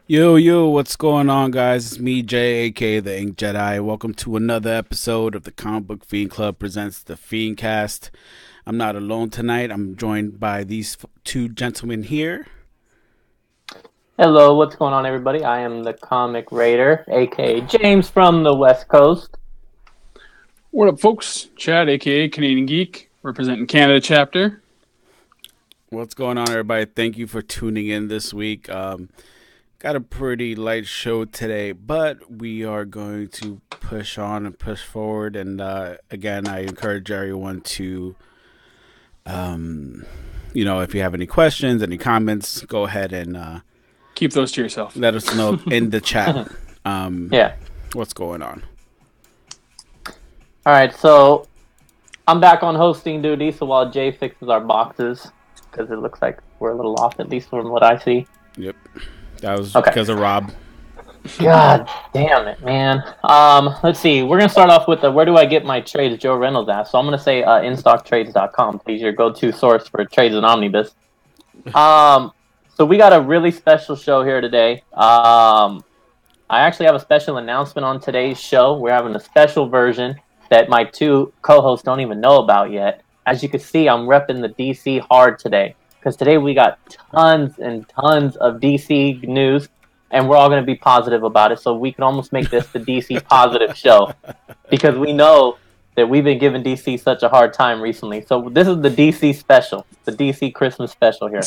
Yo, what's going on, guys? It's me, Jay, aka the Ink Jedi. Welcome to another episode of the Comic Book Fiend Club presents the Fiend Cast. I'm not alone tonight. I'm joined by these two gentlemen here. Hello, what's going on, everybody? I am the Comic Raider, aka James from the West Coast. What up, folks? Chad, aka Canadian Geek, representing Canada chapter. What's going on, everybody? Thank you for tuning in this week. Got a pretty light show today, but we are going to push on and push forward. And again, I encourage everyone to, if you have any questions, any comments, go ahead and keep those to yourself. Let us know in the chat. Yeah. What's going on? All right, so I'm back on hosting duty. So while Jay fixes our boxes, because it looks like we're a little off, at least from what I see. Yep, that was because of Rob. God damn it, man. Let's see. We're gonna start off with where do I get my trades? Joe Reynolds asked. So I'm gonna say instocktrades.com. Please, your go-to source for trades and omnibus. So we got a really special show here today. I actually have a special announcement on today's show. We're having a special version that my two co-hosts don't even know about yet. As you can see, I'm repping the DC hard today. Because today we got tons and tons of DC news, and we're all going to be positive about it. So we can almost make this the DC positive show. Because we know that we've been giving DC such a hard time recently. So this is the DC special. The DC Christmas special here.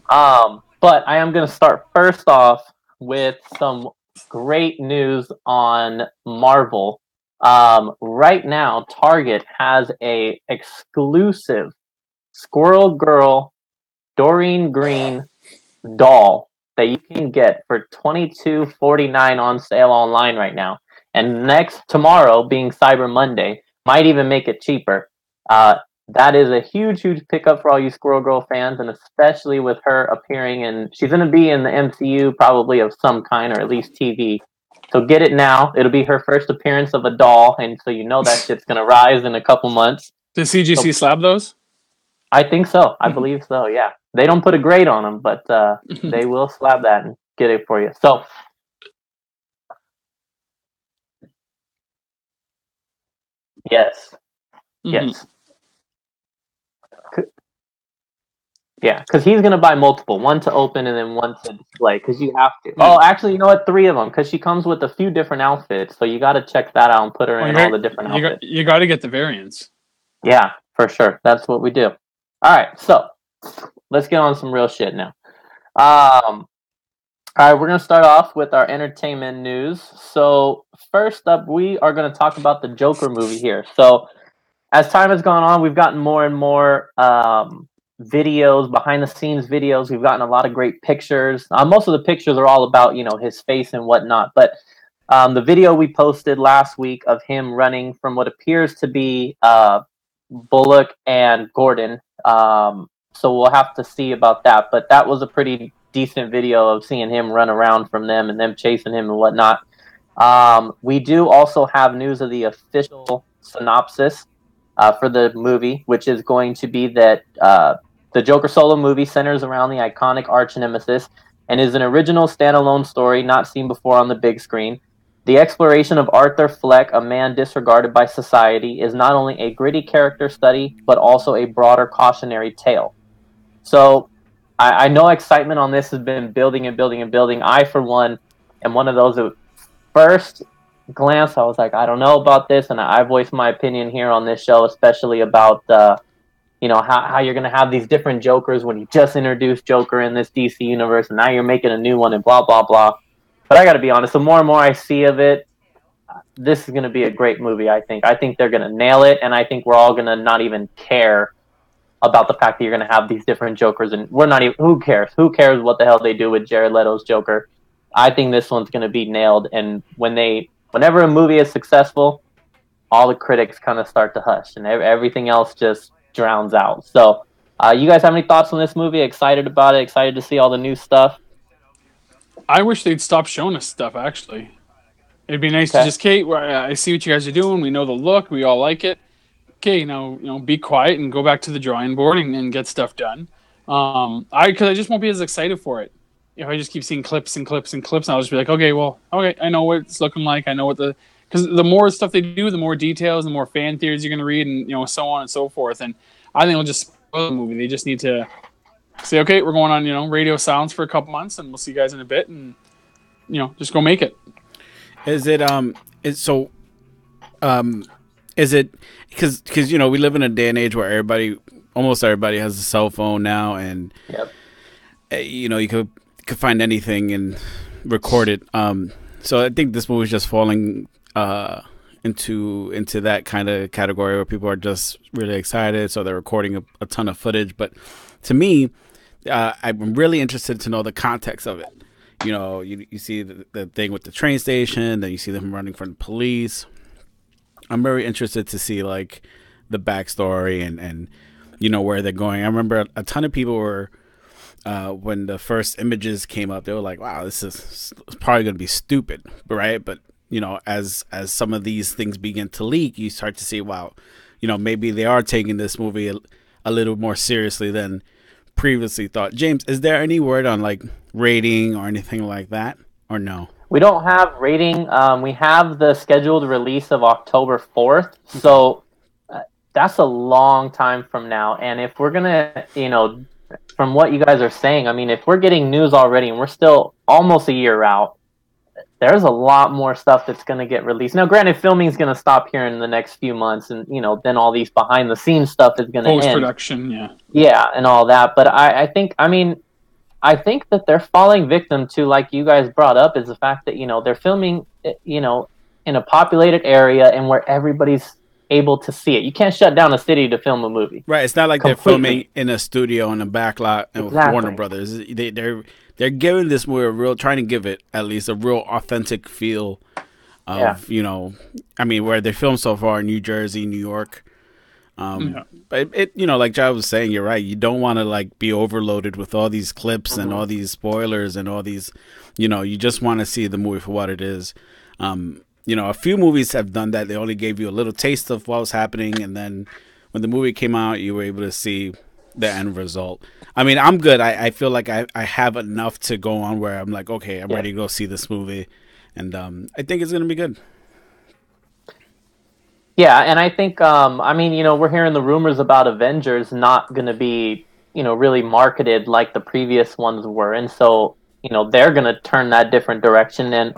But I am going to start first off with some great news on Marvel. Right now, Target has a exclusive Squirrel Girl Doreen Green doll that you can get for $22.49 on sale online right now. And tomorrow, being Cyber Monday, might even make it cheaper. That is a huge pickup for all you Squirrel Girl fans, and especially with her appearing in... She's going to be in the MCU probably of some kind, or at least TV. So get it now. It'll be her first appearance of a doll, and so you know that shit's going to rise in a couple months. Does CGC slab those? I think so. I believe so, yeah. They don't put a grade on them, but they will slab that and get it for you. So... Yes. Yes. Yeah, because he's going to buy multiple. One to open and then one to display, because you have to. Oh, actually, you know what? 3 of them, because she comes with a few different outfits, so you got to check that out and put her in all the different outfits. You got to get the variants. Yeah, for sure. That's what we do. All right, so let's get on some real shit now. All right, we're going to start off with our entertainment news. So first up, we are going to talk about the Joker movie here. So as time has gone on, we've gotten more and more... videos, behind the scenes videos. We've gotten a lot of great pictures. Most of the pictures are all about, his face and whatnot. But the video we posted last week of him running from what appears to be Bullock and Gordon. So we'll have to see about that. But that was a pretty decent video of seeing him run around from them and them chasing him and whatnot. We do also have news of the official synopsis for the movie, which is going to be that the Joker solo movie centers around the iconic arch nemesis and is an original standalone story not seen before on the big screen. The exploration of Arthur Fleck, a man disregarded by society, is not only a gritty character study, but also a broader cautionary tale. So I know excitement on this has been building and building and building. I, for one, am one of those that first glance, I was like, I don't know about this, and I voiced my opinion here on this show, especially about how you're going to have these different Jokers when you just introduced Joker in this DC universe, and now you're making a new one and blah, blah, blah. But I got to be honest, the more and more I see of it, this is going to be a great movie, I think. I think they're going to nail it, and I think we're all going to not even care about the fact that you're going to have these different Jokers, and we're not even... Who cares? Who cares what the hell they do with Jared Leto's Joker? I think this one's going to be nailed, and whenever a movie is successful, all the critics kind of start to hush, and everything else just drowns out. So, you guys have any thoughts on this movie? Excited about it? Excited to see all the new stuff? I wish they'd stop showing us stuff, actually. It'd be nice to just, Kate, I see what you guys are doing. We know the look. We all like it. Okay, now, be quiet and go back to the drawing board and get stuff done. Because I just won't be as excited for it. if I just keep seeing clips and clips and clips, I'll just be like, okay, well, okay, I know what it's looking like. I know what because the more stuff they do, the more details, the more fan theories you're going to read, and so on and so forth. And I think it'll just spoil the movie. They just need to say, okay, we're going on, radio silence for a couple months, and we'll see you guys in a bit, and just go make it. Is it is it because we live in a day and age where almost everybody has a cell phone now, and yep. You could find anything and record it. So I think this movie is just falling into that kind of category where people are just really excited, so they're recording a ton of footage. But to me, I'm really interested to know the context of it. You see the thing with the train station, then you see them running from the police. I'm very interested to see like the backstory and where they're going. I remember a ton of people were when the first images came up, they were like, "Wow, this is probably going to be stupid," right? But as some of these things begin to leak, you start to see, wow, maybe they are taking this movie a little more seriously than previously thought. James, is there any word on like rating or anything like that, or no? We don't have rating. We have the scheduled release of October 4th. So that's a long time from now. And if we're going to, from what you guys are saying, I mean, if we're getting news already and we're still almost a year out, there's a lot more stuff that's going to get released. Now, granted, filming is going to stop here in the next few months. And, then all these behind the scenes stuff is going to end. Post-production, yeah. Yeah, and all that. But I think that they're falling victim to, like you guys brought up, is the fact that, they're filming, in a populated area and where everybody's able to see it. You can't shut down a city to film a movie. Right. It's not like they're filming in a studio in a back lot with Warner Brothers. They're giving this movie trying to give it at least a real authentic feel of, where they filmed so far in New Jersey, New York. But it like Jai was saying, you're right. You don't want to like be overloaded with all these clips and all these spoilers and all these, you just want to see the movie for what it is. A few movies have done that. They only gave you a little taste of what was happening, and then when the movie came out, you were able to see the end result. I mean, I'm good. I feel like I have enough to go on where I'm like, okay, I'm ready to go see this movie, and I think it's gonna be good. Yeah, and I think, we're hearing the rumors about Avengers not going to be, really marketed like the previous ones were. And so, they're going to turn that different direction. And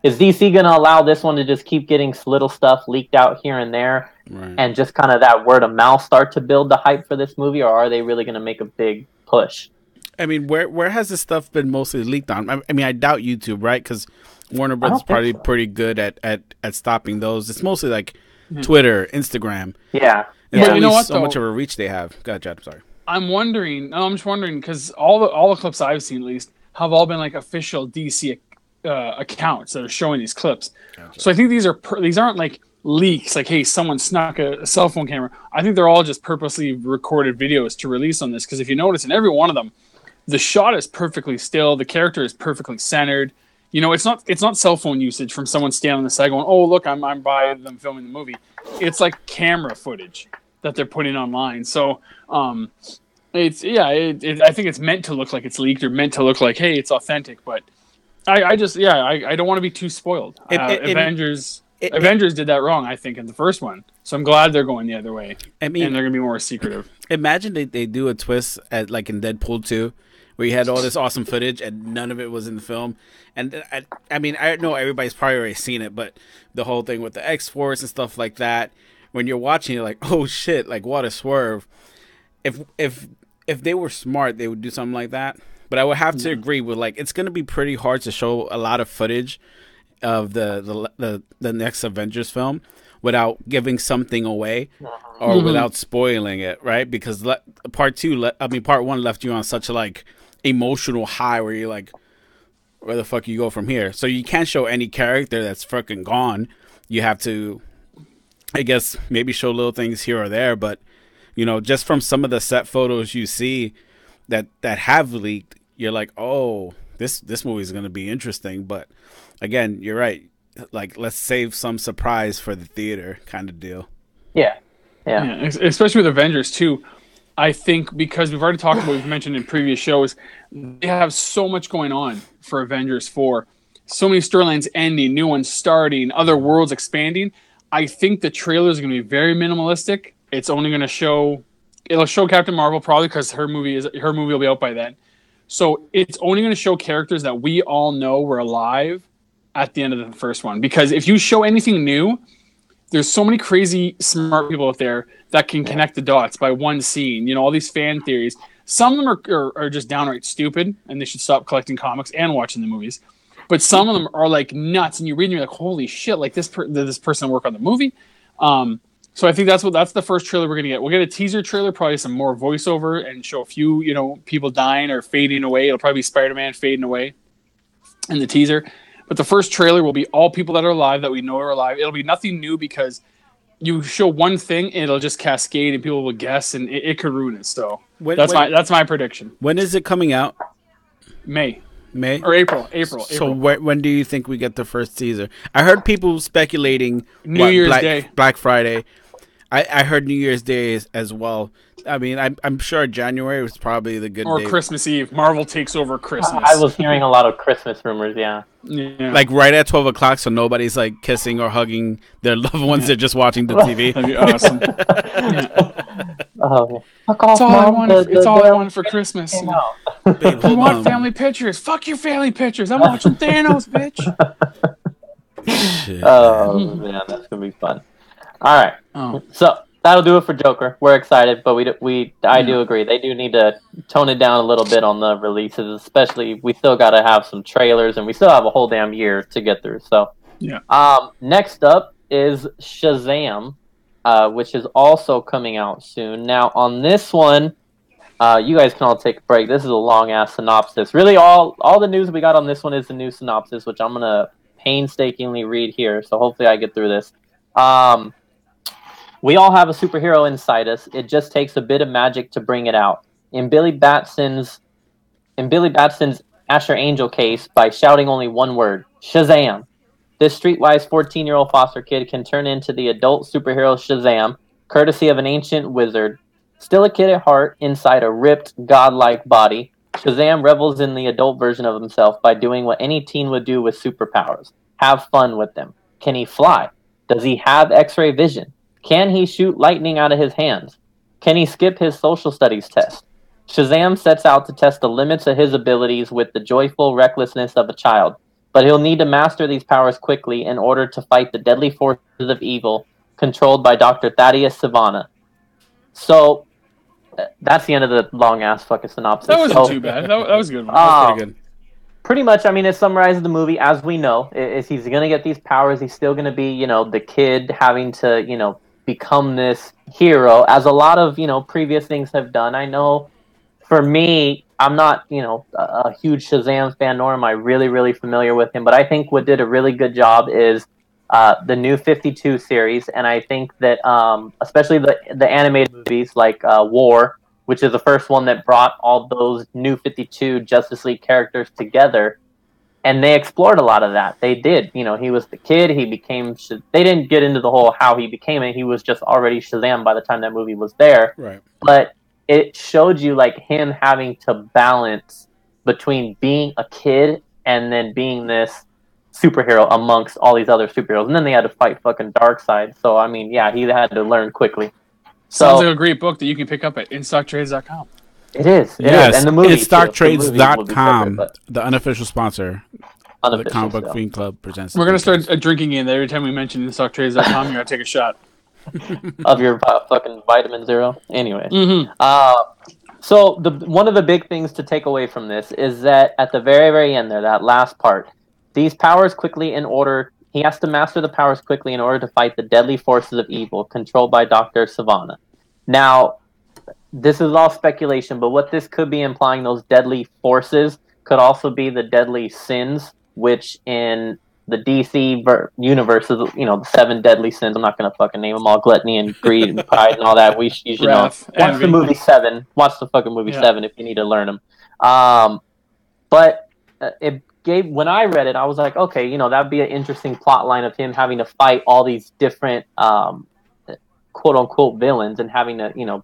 is DC going to allow this one to just keep getting little stuff leaked out here and there, right, and just kind of that word of mouth start to build the hype for this movie? Or are they really going to make a big push? I mean, where has this stuff been mostly leaked on? I mean, I doubt YouTube, right? Because Warner Bros. Is probably pretty good at stopping those. It's mostly like Twitter, Instagram. Yeah. But you know what? So much of a reach they have. Go ahead, Chad. I'm sorry. I'm just wondering because all the clips I've seen, at least, have all been like official DC accounts that are showing these clips. Gotcha. So I think these aren't like leaks. Like, hey, someone snuck a cell phone camera. I think they're all just purposely recorded videos to release on this. Because if you notice, in every one of them, the shot is perfectly still. The character is perfectly centered. It's not cell phone usage from someone standing on the side going, "Oh, look, I'm by them filming the movie." It's like camera footage that they're putting online. So, I think it's meant to look like it's leaked or meant to look like, hey, it's authentic. But I don't want to be too spoiled. Avengers did that wrong, I think, in the first one. So I'm glad they're going the other way. And they're going to be more secretive. Imagine they do a twist like in Deadpool 2. Where you had all this awesome footage and none of it was in the film. And I know everybody's probably already seen it, but the whole thing with the X-Force and stuff like that, when you're watching, you're like, oh shit, like what a swerve. If they were smart, they would do something like that. But I would have to agree with like, it's going to be pretty hard to show a lot of footage of the next Avengers film without giving something away or without spoiling it, right? Because part one left you on such a like emotional high where you're like, where the fuck you go from here? So you can't show any character that's fucking gone. You have to, I guess, maybe show little things here or there, but just from some of the set photos you see that have leaked, you're like, oh, this movie is going to be interesting. But again, you're right. Like, let's save some surprise for the theater kind of deal. Yeah. Especially with Avengers too. I think because we've already talked about, we've mentioned in previous shows, they have so much going on for Avengers 4. So many storylines ending, new ones starting, other worlds expanding. I think the trailer is going to be very minimalistic. It's only going to show, it'll show Captain Marvel probably because her movie will be out by then. So it's only going to show characters that we all know were alive at the end of the first one. Because if you show anything new, there's so many crazy smart people out there that can connect the dots by one scene. You know, all these fan theories. Some of them are just downright stupid, and they should stop collecting comics and watching the movies. But some of them are like nuts, and you read and you're like, holy shit! Like this person work on the movie. So I think that's the first trailer we're gonna get. We'll get a teaser trailer, probably some more voiceover, and show a few people dying or fading away. It'll probably be Spider-Man fading away in the teaser. But the first trailer will be all people that are alive that we know are alive. It'll be nothing new because you show one thing and it'll just cascade and people will guess and it could ruin it. So that's my prediction. When is it coming out? May or April. So when do you think we get the first teaser? I heard people speculating New Year's Day, Black Friday. I heard New Year's Day as well. I mean, I'm sure January was probably the good day. Or Christmas Eve. Marvel takes over Christmas. I was hearing a lot of Christmas rumors, yeah. Like right at 12 o'clock, so nobody's like kissing or hugging their loved ones. Yeah. They're just watching the TV. That'd be awesome. It's all I want for Christmas. Babe, you want family pictures? Fuck your family pictures. I'm watching Thanos, bitch. Shit. Oh, man, that's going to be fun. All right. Oh. So that'll do it for Joker. We're excited, but I do agree. They do need to tone it down a little bit on the releases, especially we still got to have some trailers, and we still have a whole damn year to get through. So, yeah. Next up is Shazam, which is also coming out soon. Now, on this one, you guys can all take a break. This is a long-ass synopsis. Really, all the news we got on this one is the new synopsis, which I'm going to painstakingly read here, so hopefully I get through this. We all have a superhero inside us. It just takes a bit of magic to bring it out. In Billy Batson's Asher Angel case, by shouting only one word, Shazam. This streetwise 14-year-old foster kid can turn into the adult superhero Shazam, courtesy of an ancient wizard. Still a kid at heart, inside a ripped, godlike body, Shazam revels in the adult version of himself by doing what any teen would do with superpowers. Have fun with them. Can he fly? Does he have X-ray vision? Can he shoot lightning out of his hands? Can he skip his social studies test? Shazam sets out to test the limits of his abilities with the joyful recklessness of a child, but he'll need to master these powers quickly in order to fight the deadly forces of evil controlled by Dr. Thaddeus Savannah. So, that's the end of the long-ass fucking synopsis. That wasn't too bad. That was a good one. That was pretty good. Pretty much, I mean, it summarizes the movie as we know. Is he's going to get these powers. He's still going to be, the kid having to, become this hero, as a lot of, previous things have done. I know, for me, I'm not, a huge Shazam fan, nor am I really, really familiar with him. But I think what did a really good job is the New 52 series. And I think that especially the animated movies like War, which is the first one that brought all those New 52 Justice League characters together. And they explored a lot of that. They did. He was the kid. He became... They didn't get into the whole how he became it. He was just already Shazam by the time that movie was there. Right. But it showed you, like, him having to balance between being a kid and then being this superhero amongst all these other superheroes. And then they had to fight fucking Darkseid. So, I mean, yeah, he had to learn quickly. Sounds like a great book that you can pick up at instocktrades.com. It is. Yes, and the movie it's stocktrades.com, the unofficial sponsor of the Comic Book Fiend Club presents. We're going to start a drinking game. Every time we mention stocktrades.com, you're going to take a shot. Of your fucking Vitamin Zero. Anyway. Mm-hmm. So one of the big things to take away from this is that at the very, very end there, that last part, these powers he has to master the powers quickly in order to fight the deadly forces of evil controlled by Dr. Savannah. Now, this is all speculation, but what this could be implying, those deadly forces, could also be the deadly sins, which in the DC universe is, the 7 deadly sins. I'm not going to fucking name them all: gluttony and greed and pride and all that. You should know. Watch the movie 7. Watch the fucking movie 7 if you need to learn them. But when I read it, I was like, okay, that'd be an interesting plot line of him having to fight all these different quote unquote villains and having to,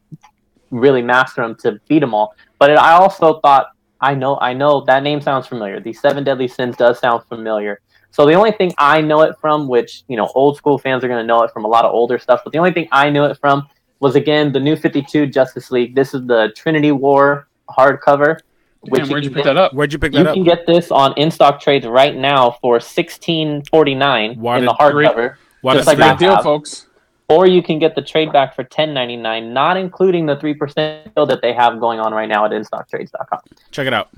really master them to beat them all. But I also thought, I know that name sounds familiar. The Seven Deadly Sins does sound familiar. So the only thing I know it from, which, old school fans are going to know it from a lot of older stuff, but the only thing I knew it from was, again, the New 52 Justice League. This is the Trinity War hardcover. Damn, where'd you pick that up? Where'd you pick that up? You can get this on in stock trades right now for $16.49 in the hardcover. Just like that deal, folks. Or you can get the trade back for $10.99, not including the 3% deal that they have going on right now at instocktrades.com. Check it out.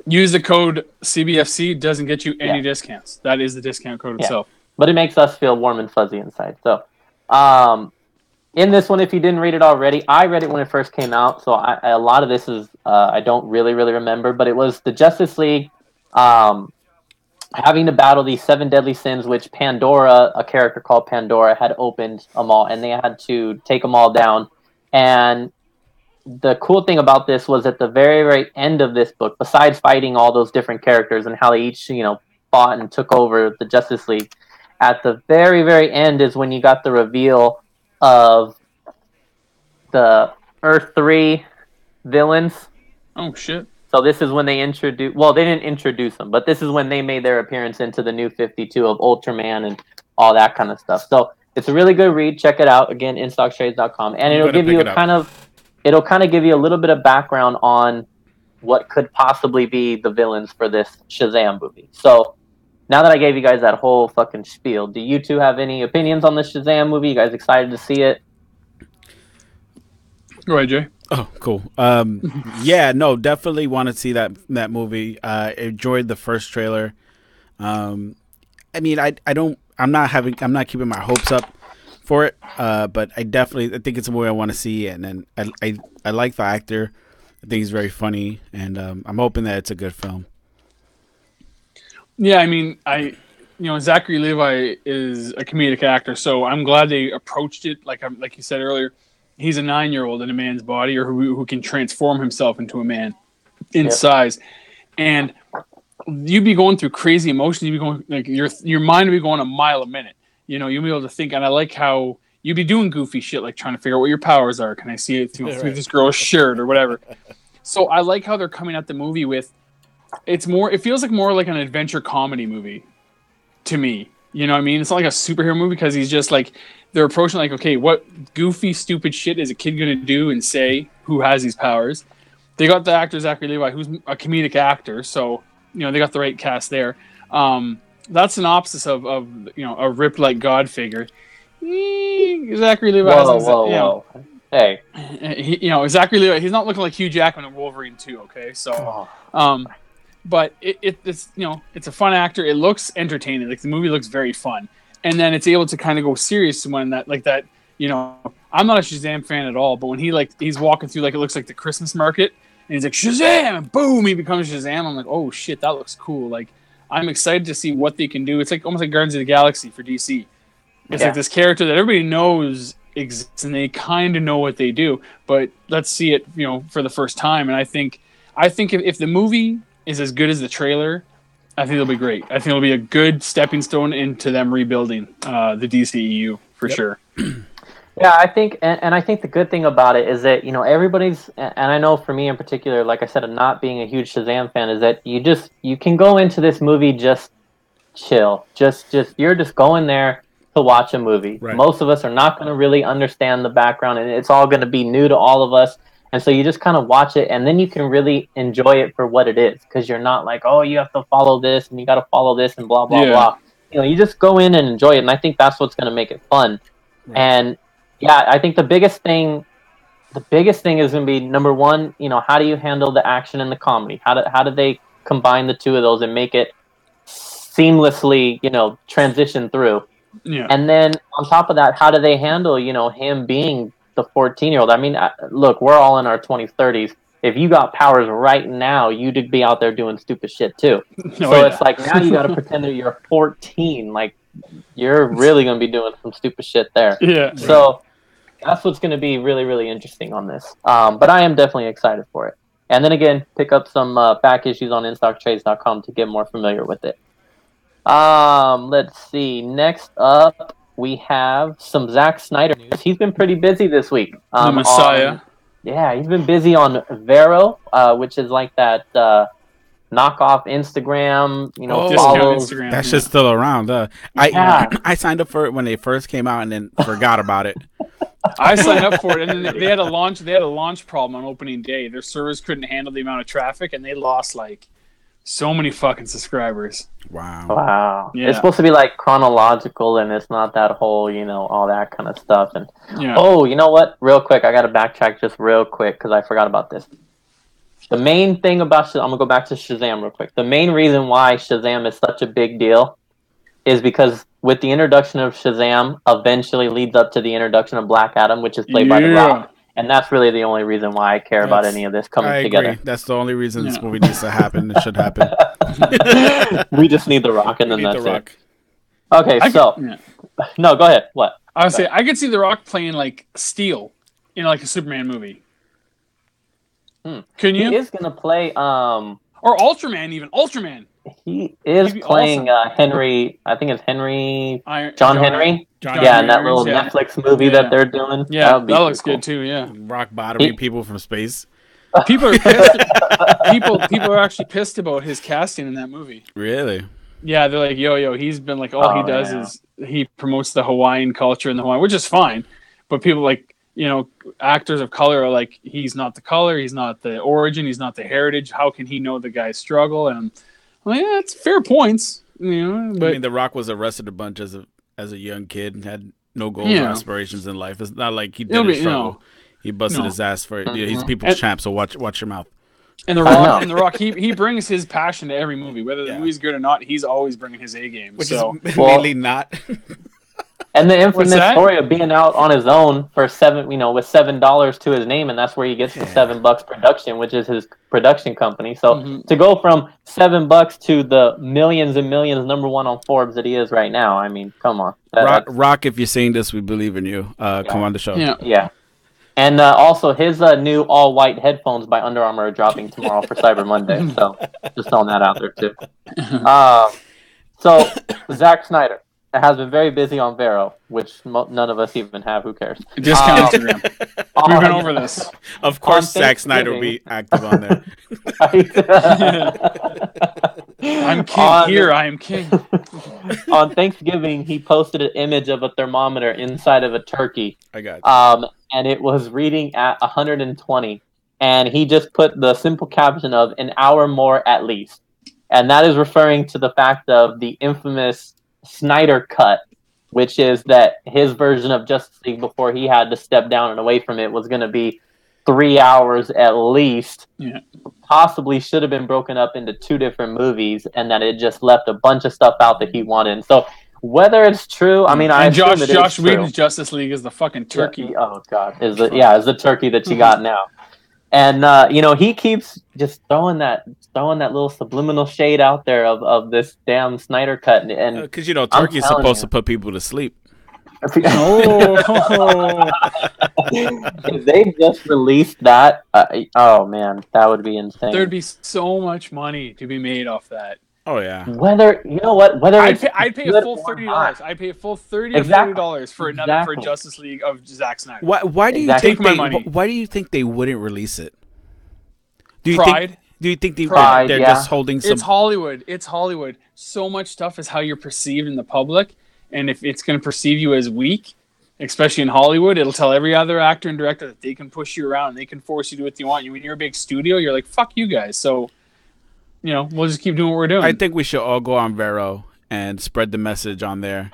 Use the code CBFC. Doesn't get you any discounts. That is the discount code itself. But it makes us feel warm and fuzzy inside. So, in this one, if you didn't read it already, I read it when it first came out. So a lot of this is I don't really remember, but it was the Justice League having to battle these 7 deadly sins, which Pandora, a character called Pandora, had opened them all, and they had to take them all down. And the cool thing about this was at the very, very end of this book, besides fighting all those different characters and how they each, fought and took over the Justice League, at the very, very end is when you got the reveal of the Earth 3 villains. Oh, shit. So this is when they introduce. Well, they didn't introduce them, but this is when they made their appearance into the New 52 of Ultraman and all that kind of stuff. So it's a really good read. Check it out again, instocktrades.com, and it'll give you it'll kind of give you a little bit of background on what could possibly be the villains for this Shazam movie. So now that I gave you guys that whole fucking spiel, do you two have any opinions on the Shazam movie? You guys excited to see it? Go ahead, Jay. Oh, cool. Yeah, no, definitely want to see that movie. Enjoyed the first trailer. I mean, I'm not keeping my hopes up for it. But I think it's a movie I want to see, and then I like the actor. I think he's very funny, and I'm hoping that it's a good film. Yeah, I mean, Zachary Levi is a comedic actor, so I'm glad they approached it like you said earlier. He's a 9-year-old in a man's body, or who can transform himself into a man in size. And you'd be going through crazy emotions. You'd be going, like, your mind would be going a mile a minute. You'd be able to think. And I like how you'd be doing goofy shit, like trying to figure out what your powers are. Can I see it through this girl's shirt or whatever? So I like how they're coming at the movie with, it feels like more like an adventure comedy movie to me. You know what I mean? It's not like a superhero movie, because he's just like, they're approaching like, okay, what goofy, stupid shit is a kid going to do and say who has these powers? They got the actor Zachary Levi, who's a comedic actor, so they got the right cast there. That's an opposite of a ripped like God figure. Zachary Levi. Whoa. Hey, Zachary Levi. He's not looking like Hugh Jackman in Wolverine 2. Okay, so but it's it's a fun actor. It looks entertaining. Like, the movie looks very fun. And then it's able to kind of go serious when that. I'm not a Shazam fan at all, but when he's walking through, like, it looks like the Christmas market, and he's like, Shazam, and boom, he becomes Shazam. I'm like, oh shit, that looks cool. Like, I'm excited to see what they can do. It's like almost like Guardians of the Galaxy for DC. It's like this character that everybody knows exists, and they kind of know what they do, but let's see it, for the first time. And I think if the movie is as good as the trailer, I think it'll be great. I think it'll be a good stepping stone into them rebuilding the DCEU for sure. Yeah, I think, and I think the good thing about it is that everybody's, and I know for me in particular, like I said, I'm not being a huge Shazam fan, is that you can go into this movie just chill, you're just going there to watch a movie. Right. Most of us are not going to really understand the background, and it's all going to be new to all of us. And so you just kind of watch it, and then you can really enjoy it for what it is, because you're not like, oh, you have to follow this, and you got to follow this, and blah, blah, blah. You just go in and enjoy it, and I think that's what's going to make it fun. Right. And, yeah, I think the biggest thing is going to be, number one, how do you handle the action and the comedy? How do they combine the two of those and make it seamlessly, transition through? Yeah. And then on top of that, how do they handle, him being the 14-year-old? I mean, look, we're all in our 20s, 30s. If you got powers right now, you'd be out there doing stupid shit too. It's like, now you got to pretend that you're 14. Like, you're really going to be doing some stupid shit there. Yeah. So that's what's going to be really, really interesting on this. But I am definitely excited for it. And then again, pick up some back issues on instocktrades.com to get more familiar with it. Let's see. Next up, we have some Zack Snyder news. He's been pretty busy this week. The Messiah. Yeah, he's been busy on Vero, which is like that knockoff Instagram. Discount Follows. Instagram. That yeah. shit's still around. Yeah. I signed up for it when they first came out and then forgot about it. I signed up for it, and then they had a launch. They had a launch problem on opening day. Their servers couldn't handle the amount of traffic, and they lost like so many fucking subscribers. Wow. Wow. Yeah. It's supposed to be like chronological, and it's not that whole, all that kind of stuff. And Yeah. oh, you know what? Real quick, I got to backtrack just real quick because I forgot about this. The main thing about I'm gonna go back to Shazam real quick. The main reason why Shazam is such a big deal is because with the introduction of Shazam, eventually leads up to the introduction of Black Adam, which is played by The Rock. And that's really the only reason why I care about any of this coming together. That's the only reason this movie needs to happen. It should happen. We just need The Rock, and then that's The Rock. it. Okay, no, go ahead. What? I would say I could see The Rock playing like Steel in like a Superman movie. Can you? He is gonna play. Or Ultraman, even Ultraman. He is playing awesome. Henry. I think it's Henry. John Henry. John Yeah, in that Henry, little yeah. Netflix movie that they're doing. Yeah, that looks cool. good too. Yeah, Rock bottoming people from space. people are pissed. people are actually pissed about his casting in that movie. Really? Yeah, they're like, yo, he's been like, all he does is he promotes the Hawaiian culture and the Hawaiian, which is fine. But people like, actors of color are like, he's not the color, he's not the origin, he's not the heritage. How can he know the guy's struggle? And I'm like, yeah, it's fair points. But I mean, The Rock was arrested a bunch as a young kid and had no goals or aspirations in life. It's not like he didn't struggle. He busted his ass for it. He's people's champ, so watch your mouth. And The Rock, he brings his passion to every movie, whether the movie's good or not. He's always bringing his A game. Which is mainly not. And the infamous story of being out on his own for with $7 to his name, and that's where he gets the $7 production, which is his production company. So to go from $7 to the millions and millions #1 on Forbes that he is right now, I mean, come on. Rock, if you're seeing this, we believe in you. Come on the show. Yeah. And also, his new all-white headphones by Under Armour are dropping tomorrow for Cyber Monday. So just throwing that out there, too. So, Zack Snyder has been very busy on Vero, which none of us even have. Who cares? Discount Instagram. We've been over this. Of course, Zack Snyder will be active on there. I'm king here. I am king. On Thanksgiving, he posted an image of a thermometer inside of a turkey. I got you. And it was reading at 120. And he just put the simple caption of "an hour more at least." And that is referring to the fact of the infamous Snyder Cut, which is that his version of Justice League before he had to step down and away from it was going to be 3 hours at least. Yeah. Possibly should have been broken up into 2 different movies, and that it just left a bunch of stuff out that he wanted. So whether it's true, I mean, Josh Whedon's Justice League is the fucking turkey. Yeah, oh god, is the turkey that you got now. And he keeps just throwing that little subliminal shade out there of this damn Snyder Cut, and because turkey is supposed to put people to sleep. If they just released that, oh man, that would be insane. There'd be so much money to be made off that. Oh yeah. Whether I'd pay a full $30. I'd pay a full $30 or $40 for for a Justice League of Zack Snyder. Why do you think why do you think they wouldn't release it? Do you think they're just holding some? It's Hollywood. It's Hollywood. So much stuff is how you're perceived in the public, and if it's going to perceive you as weak, especially in Hollywood, it'll tell every other actor and director that they can push you around, they can force you to do what they want. When you're a big studio, you're like, fuck you guys. So, we'll just keep doing what we're doing. I think we should all go on Vero and spread the message on there.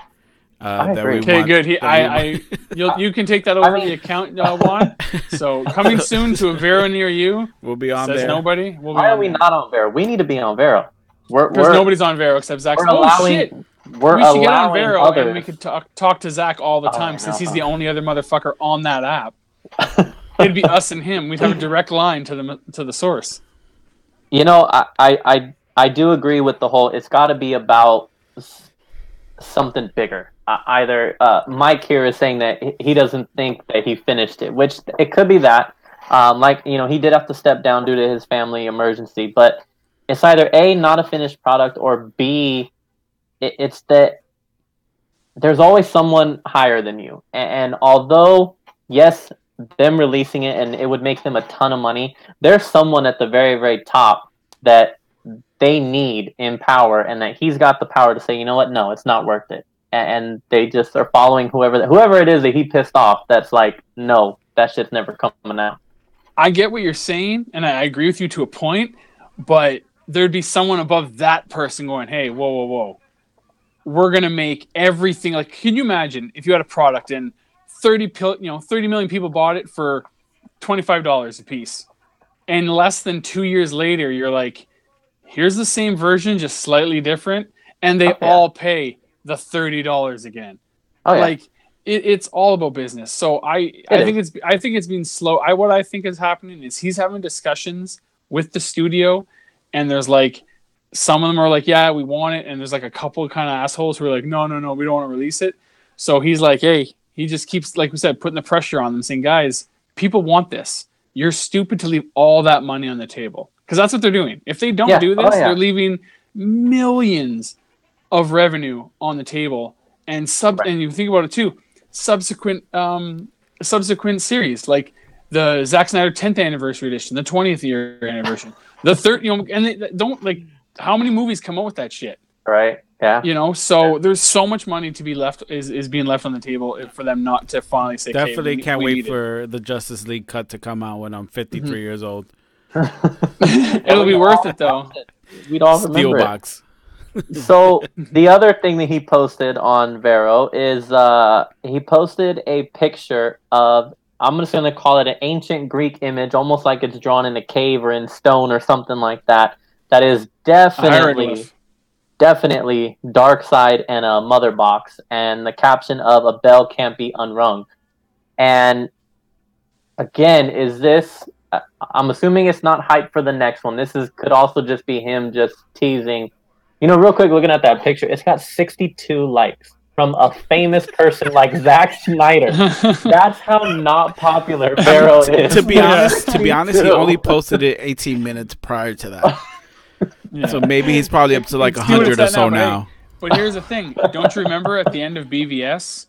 Okay, good. You can take that over the account, Juan. So coming soon to a Vero near you. We'll be on says there. Nobody. Why are we not on Vero? We need to be on Vero. Because nobody's on Vero except Zach. Shit. We should get on Vero and we could talk to Zach all the time since he's the only other motherfucker on that app. It'd be us and him. We'd have a direct line to the source. I do agree with the whole. It's got to be about something bigger. Either Mike here is saying that he doesn't think that he finished it, which it could be that. He did have to step down due to his family emergency, but it's either A, not a finished product, or B, it's that there's always someone higher than you. And although, yes, them releasing it and it would make them a ton of money, there's someone at the very, very top that they need in power, and that he's got the power to say, you know what, no, it's not worth it. And they just are following whoever it is that he pissed off. That's like, no, that shit's never coming out. I get what you're saying, and I agree with you to a point, but there'd be someone above that person going, hey, whoa. We're going to make everything. Like, can you imagine if you had a product and 30 million people bought it for $25 a piece, and less than 2 years later, you're like, here's the same version, just slightly different, and they all pay the $30 again. Oh, yeah. Like, it's all about business. So I think it's been slow. What I think is happening is he's having discussions with the studio, and there's like some of them are like, yeah, we want it, and there's like a couple of kind of assholes who are like, no, we don't want to release it. So he's like, hey, he just keeps, like we said, putting the pressure on them, saying, guys, people want this. You're stupid to leave all that money on the table, because that's what they're doing. If they don't do this, they're leaving millions of revenue on the table, and and you think about it too. Subsequent series like the Zack Snyder 10th anniversary edition, the 20th year anniversary, the third, and they don't, like, how many movies come out with that shit, right? Yeah, so there's so much money to be left is being left on the table for them not to finally say, definitely hey, can't wait for the Justice League cut to come out when I'm 53 years old. It'll be worth it though. We'd all remember Steelbox. So the other thing that he posted on Vero is he posted a picture of, I'm just going to call it an ancient Greek image, almost like it's drawn in a cave or in stone or something like that. That is definitely Darkseid and a mother box, and the caption of "A bell can't be unrung." And again, is this? I'm assuming it's not hype for the next one. This could also just be him just teasing. Real quick, looking at that picture, it's got 62 likes from a famous person like Zack Snyder. That's how not popular Vero is. To be honest, he only posted it 18 minutes prior to that. Yeah. So maybe he's probably up to like 100 or so now. But here's the thing. Don't you remember at the end of BVS,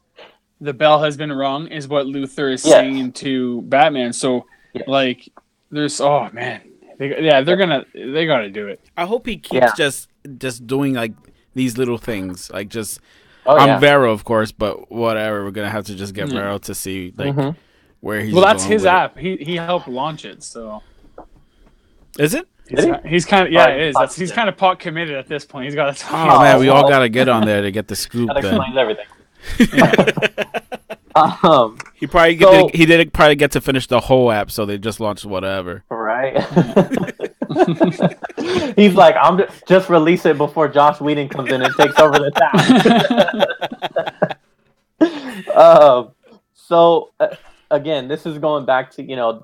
the bell has been rung is what Luthor is saying to Batman. So, like, there's, oh, man. They got to do it. I hope he keeps just doing like these little things, like just I'm Vero, of course, but whatever, we're gonna have to just get Vero to see like where he's. Well, that's going his with app. He helped launch it, so is it? He's kind of it is. He's kind of pot committed at this point. He's got to. Oh man, we all gotta get on there to get the scoop. That explains everything. He didn't probably get to finish the whole app, so they just launched whatever. Right. He's like, I'm just release it before Joss Whedon comes in and takes over the tab. So again, this is going back to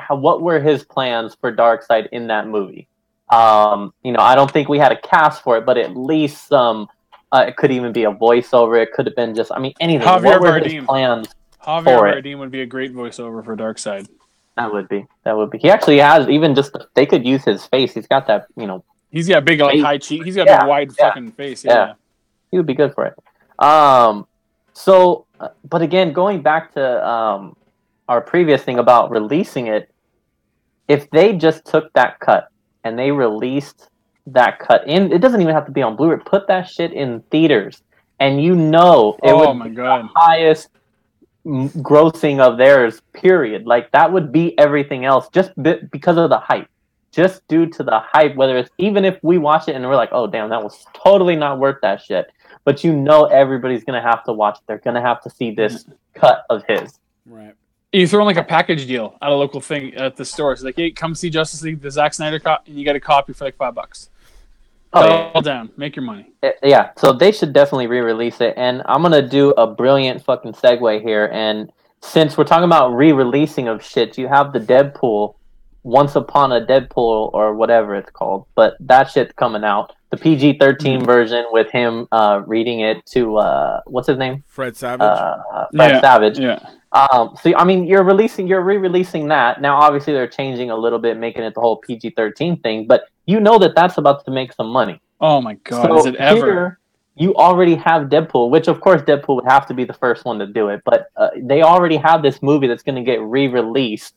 what were his plans for Darkseid in that movie? I don't think we had a cast for it, but at least some. It could even be a voiceover. It could have been just, anything. Javier what were Bardem. His plans Javier Bardem would be a great voiceover for Darkseid. That would be. He actually has even just. They could use his face. He's got that. He's got big high cheek. He's got a wide fucking face. Yeah. He would be good for it. So, but again, going back to our previous thing about releasing it, if they just took that cut and they released that cut in, it doesn't even have to be on Blu-ray. Put that shit in theaters, and it would be the highest grossing of theirs, period. Like, that would be everything else just because of the hype, just due to the hype. Whether it's, even if we watch it and we're like, oh damn, that was totally not worth that shit, but everybody's gonna have to watch it. They're gonna have to see this cut of his. Right. You throw in like a package deal at a local thing at the store. It's like, hey, come see Justice League, the Zack Snyder cut, and you get a copy for like $5. All down, make your money. Yeah, so they should definitely re-release it. And I'm gonna do a brilliant fucking segue here. And since we're talking about re-releasing of shit, you have the Deadpool, Once Upon a Deadpool or whatever it's called, but that shit's coming out. The PG-13 version with him reading it to what's his name? Fred Savage. Savage. Yeah. So you're re-releasing that. Now obviously they're changing a little bit, making it the whole PG-13 thing, but that's about to make some money. Oh my god, is it ever? you already have Deadpool, which of course Deadpool would have to be the first one to do it, but they already have this movie that's going to get re-released.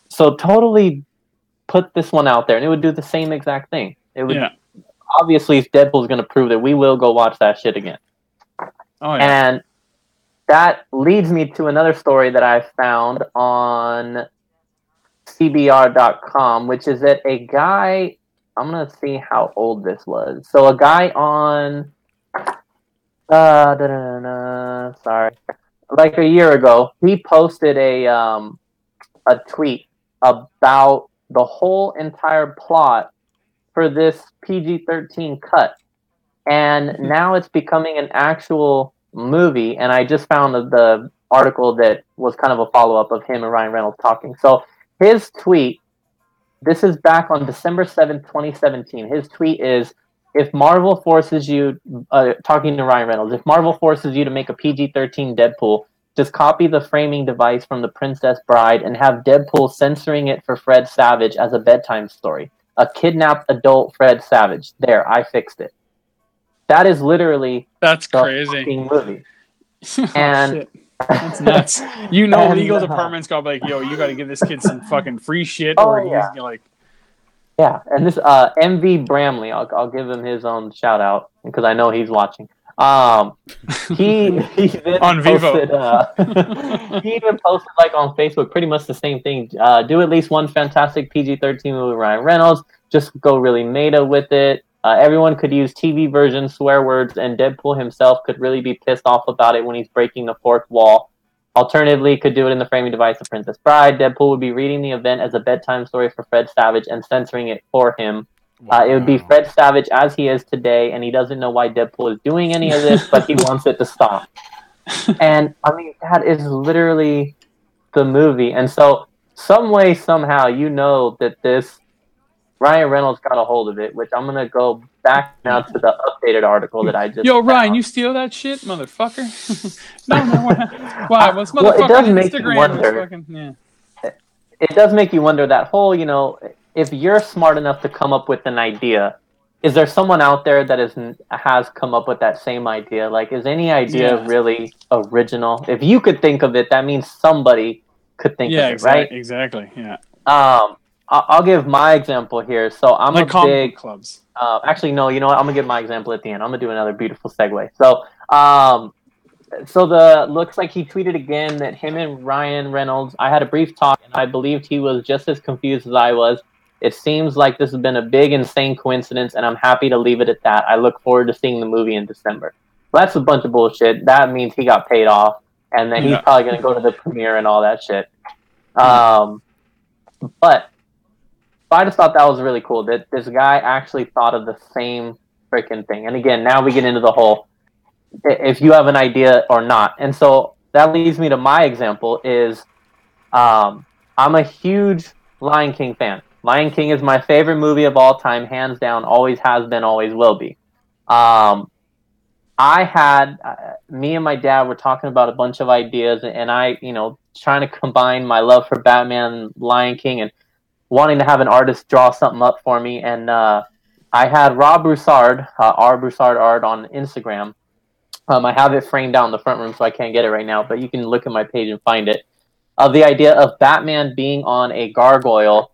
So totally put this one out there, and it would do the same exact thing. It would obviously, if Deadpool's going to prove that, we will go watch that shit again. Oh yeah. And that leads me to another story that I found on CBR.com, which is that a guy, I'm going to see how old this was. So a guy on, sorry, like a year ago, he posted a tweet about the whole entire plot for this PG-13 cut. And now it's becoming an actual movie, and I just found the article that was kind of a follow-up of him and Ryan Reynolds talking. So his tweet, this is back on December 7th, 2017. His tweet is, if Marvel forces you, talking to Ryan Reynolds, if Marvel forces you to make a PG-13 Deadpool, just copy the framing device from The Princess Bride and have Deadpool censoring it for Fred Savage as a bedtime story. A kidnapped adult Fred Savage. There, I fixed it. That is literally that's the crazy fucking movie. Oh, And shit. That's nuts. You know, and, legal department's got like, yo, you got to give this kid some fucking free shit, Oh, or he's yeah. like, yeah. And this MV Bramley, I'll give him his own shout out because I know he's watching. He then On posted, Vivo. he even posted like on Facebook pretty much the same thing. Do at least one fantastic PG-13 movie with Ryan Reynolds. Just go really meta with it. Everyone could use TV version swear words, and Deadpool himself could really be pissed off about it when he's breaking the fourth wall. Alternatively, could do it in the framing device of Princess Bride. Deadpool would be reading the event as a bedtime story for Fred Savage and censoring it for him. It would be Fred Savage as he is today, and he doesn't know why Deadpool is doing any of this, but he wants it to stop. And, I mean, that is literally the movie. And so, some way, somehow, you know that this Ryan Reynolds got a hold of it, which I'm going to go back now to the updated article that I just yo, found. Ryan, you steal that shit, motherfucker? No, why? What's Well, it motherfucker does on make you Instagram? wonder. Fucking, yeah. It does make you wonder that whole, you know, if you're smart enough to come up with an idea, is there someone out there that has come up with that same idea? Like, is any idea really original? If you could think of it, that means somebody could think of it, right? Exactly. Yeah. I'll give my example here. So I'm like a big clubs. Actually, no. You know what? I'm gonna give my example at the end. I'm gonna do another beautiful segue. So, looks like he tweeted again that him and Ryan Reynolds. I had a brief talk, and I believed he was just as confused as I was. It seems like this has been a big, insane coincidence, and I'm happy to leave it at that. I look forward to seeing the movie in December. Well, that's a bunch of bullshit. That means he got paid off, and then he's probably gonna go to the premiere and all that shit. But I just thought that was really cool that this guy actually thought of the same freaking thing. And again, now we get into the whole if you have an idea or not. And so that leads me to my example is I'm a huge Lion King fan. Lion King is my favorite movie of all time, hands down, always has been, always will be. I had, me and my dad were talking about a bunch of ideas, and I, you know, trying to combine my love for Batman and Lion King and wanting to have an artist draw something up for me. And I had Rob Broussard, R. Broussard Art on Instagram. I have it framed down in the front room, so I can't get it right now, but you can look at my page and find it. Of the idea of Batman being on a gargoyle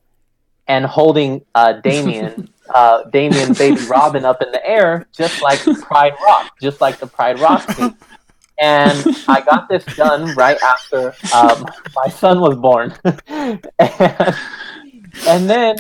and holding Damien Baby Robin up in the air, just like Pride Rock, just like the Pride Rock scene. And I got this done right after my son was born. And then,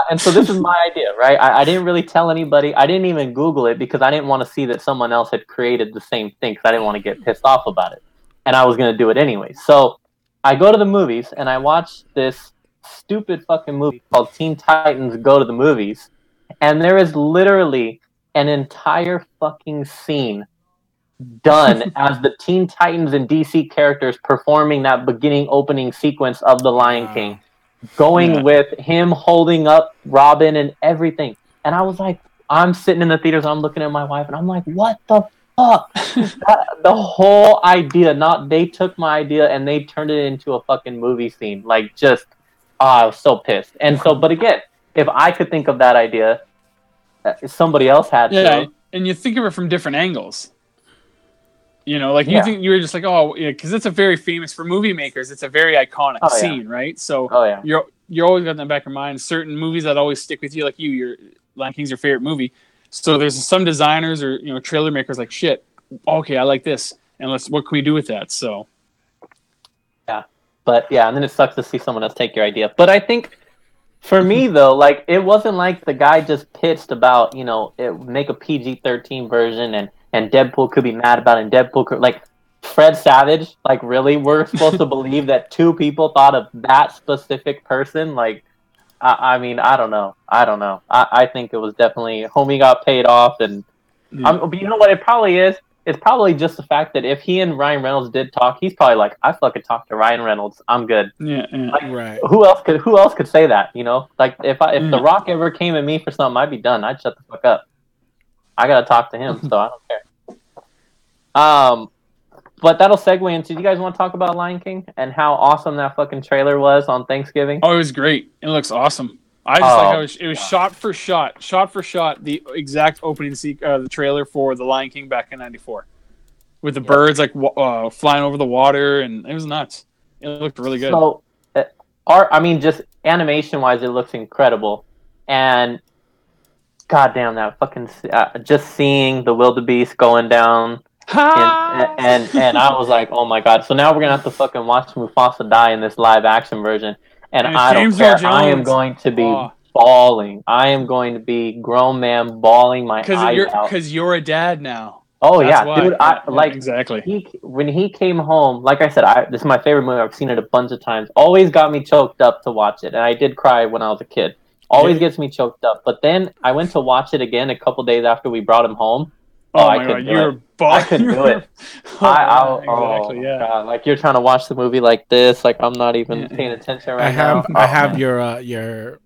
and so this is my idea, right? I didn't really tell anybody. I didn't even Google it because I didn't want to see that someone else had created the same thing because I didn't want to get pissed off about it. And I was going to do it anyway. So I go to the movies and I watch this stupid fucking movie called Teen Titans Go to the Movies. And there is literally an entire fucking scene done as the Teen Titans and DC characters performing that beginning opening sequence of The Lion King. Going with him holding up Robin and everything. And I was like, I'm sitting in the theaters, I'm looking at my wife, and I'm like, what the fuck? The whole idea, they took my idea and they turned it into a fucking movie scene. Like, just, I was so pissed. And so, but again, if I could think of that idea, somebody else had to. and you think of it from different angles. You know, like Yeah. you were just like, oh, yeah, because it's a very famous for movie makers. It's a very iconic Oh, yeah. scene, right? So Oh, yeah. you're always got in the back of your mind certain movies that always stick with you, like your Lion King's your favorite movie. So there's some designers or trailer makers like shit. Okay, I like this, and what can we do with that? So Yeah, but yeah, and then it sucks to see someone else take your idea. But I think for me though, like it wasn't like the guy just pitched about make a PG-13 version and Deadpool could be mad about it. And Deadpool could like Fred Savage. Like really, we're supposed to believe that two people thought of that specific person. Like I mean, I don't know. I think it was definitely homie got paid off, and but you know what? It probably is. It's probably just the fact that if he and Ryan Reynolds did talk, he's probably like, I fucking talked to Ryan Reynolds. I'm good. yeah. Like, Right. Who else could say that? You know, like if The Rock ever came at me for something, I'd be done. I'd shut the fuck up. I gotta talk to him, so I don't care. But that'll segue into. Do you guys want to talk about Lion King and how awesome that fucking trailer was on Thanksgiving? Oh, it was great. It looks awesome. I just like how it was shot for shot, the exact opening the trailer for The Lion King back in '94, with the birds like flying over the water, and it was nuts. It looked really good. So, just animation wise, it looks incredible, and goddamn that fucking just seeing the wildebeest going down, and I was like, oh my god! So now we're gonna have to fucking watch Mufasa die in this live action version. And I don't care. I am going to be bawling. I am going to be grown man bawling my eyes out. Because you're a dad now. Oh yeah, dude! Exactly. When he came home, like I said, this is my favorite movie. I've seen it a bunch of times. Always got me choked up to watch it, and I did cry when I was a kid. Always gets me choked up. But then I went to watch it again a couple days after we brought him home. I couldn't do it. I couldn't do it. Exactly, yeah. God, like you're trying to watch the movie like this, like I'm not even paying attention right now. I have your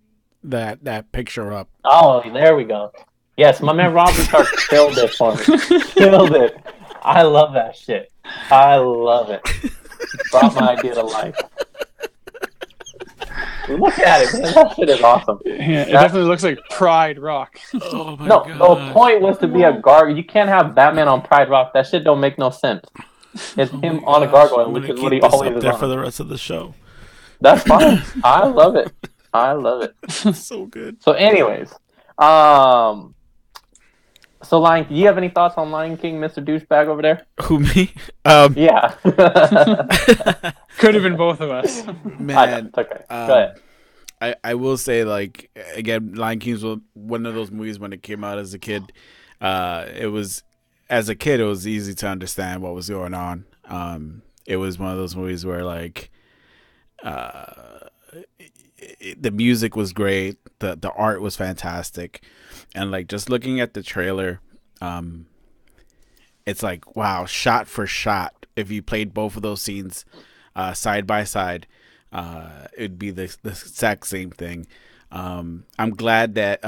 that picture up. Oh, there we go. Yes, my man Robert Clark killed it for me. Killed it. I love that shit. I love it. Brought my idea to life. Look at it, man. That shit is awesome. Yeah, it definitely looks like Pride Rock. Oh my god. The point was to be a gargoyle. You can't have Batman on Pride Rock. That shit don't make no sense. It's him on a gargoyle, which is what he always is there on. for the rest of the show. That's fine. I love it. I love it. So good. So, anyways, so Lion, do you have any thoughts on Lion King, Mr. Douchebag over there? Who, me? Yeah. Could have been both of us. Man, okay. Go ahead. I will say, like, again, Lion King was one of those movies when it came out as a kid. It was easy to understand what was going on. It was one of those movies where, like, the music was great, the art was fantastic, and like just looking at the trailer, it's like, wow, shot for shot, if you played both of those scenes side by side, it'd be the exact same thing. I'm glad that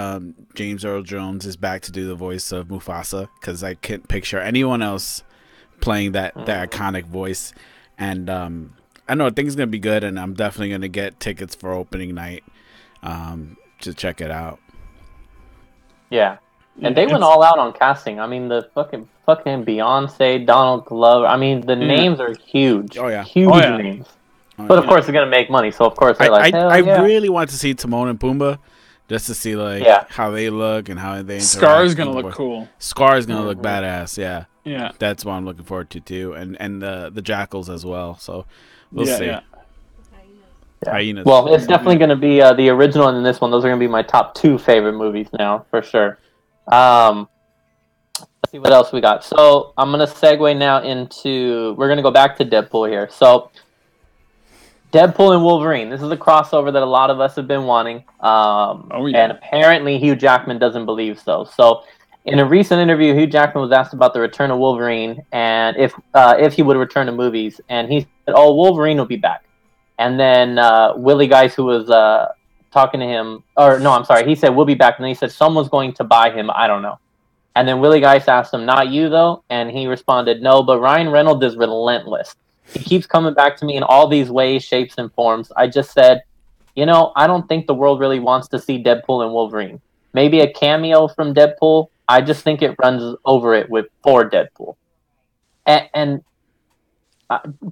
James Earl Jones is back to do the voice of Mufasa, because I can't picture anyone else playing that iconic voice. And I know things gonna be good, and I'm definitely gonna get tickets for opening night to check it out. Yeah, and they went all out on casting. I mean, the fucking Beyonce, Donald Glover. I mean, the names are huge. Oh yeah, huge names. But of course, it's gonna make money. So of course, they're I really want to see Timon and Pumbaa, just to see how they look and how they interact. Scar's gonna look cool. Scar's gonna look badass. Yeah, that's what I'm looking forward to too, and the jackals as well. So we'll see. Yeah. Hyenas. Well, it's definitely going to be the original and this one. Those are going to be my top two favorite movies now, for sure. Let's see what else we got. So I'm going to segue now into... We're going to go back to Deadpool here. So Deadpool and Wolverine. This is a crossover that a lot of us have been wanting. And apparently Hugh Jackman doesn't believe so. So in a recent interview, Hugh Jackman was asked about the return of Wolverine and if he would return to movies. And he said, Wolverine will be back. And then Willie Geist, who was talking to him, he said, we'll be back. And then he said, someone's going to buy him. I don't know. And then Willie Geist asked him, not you, though? And he responded, no, but Ryan Reynolds is relentless. He keeps coming back to me in all these ways, shapes, and forms. I just said, I don't think the world really wants to see Deadpool and Wolverine. Maybe a cameo from Deadpool, I just think it runs over it with for Deadpool. And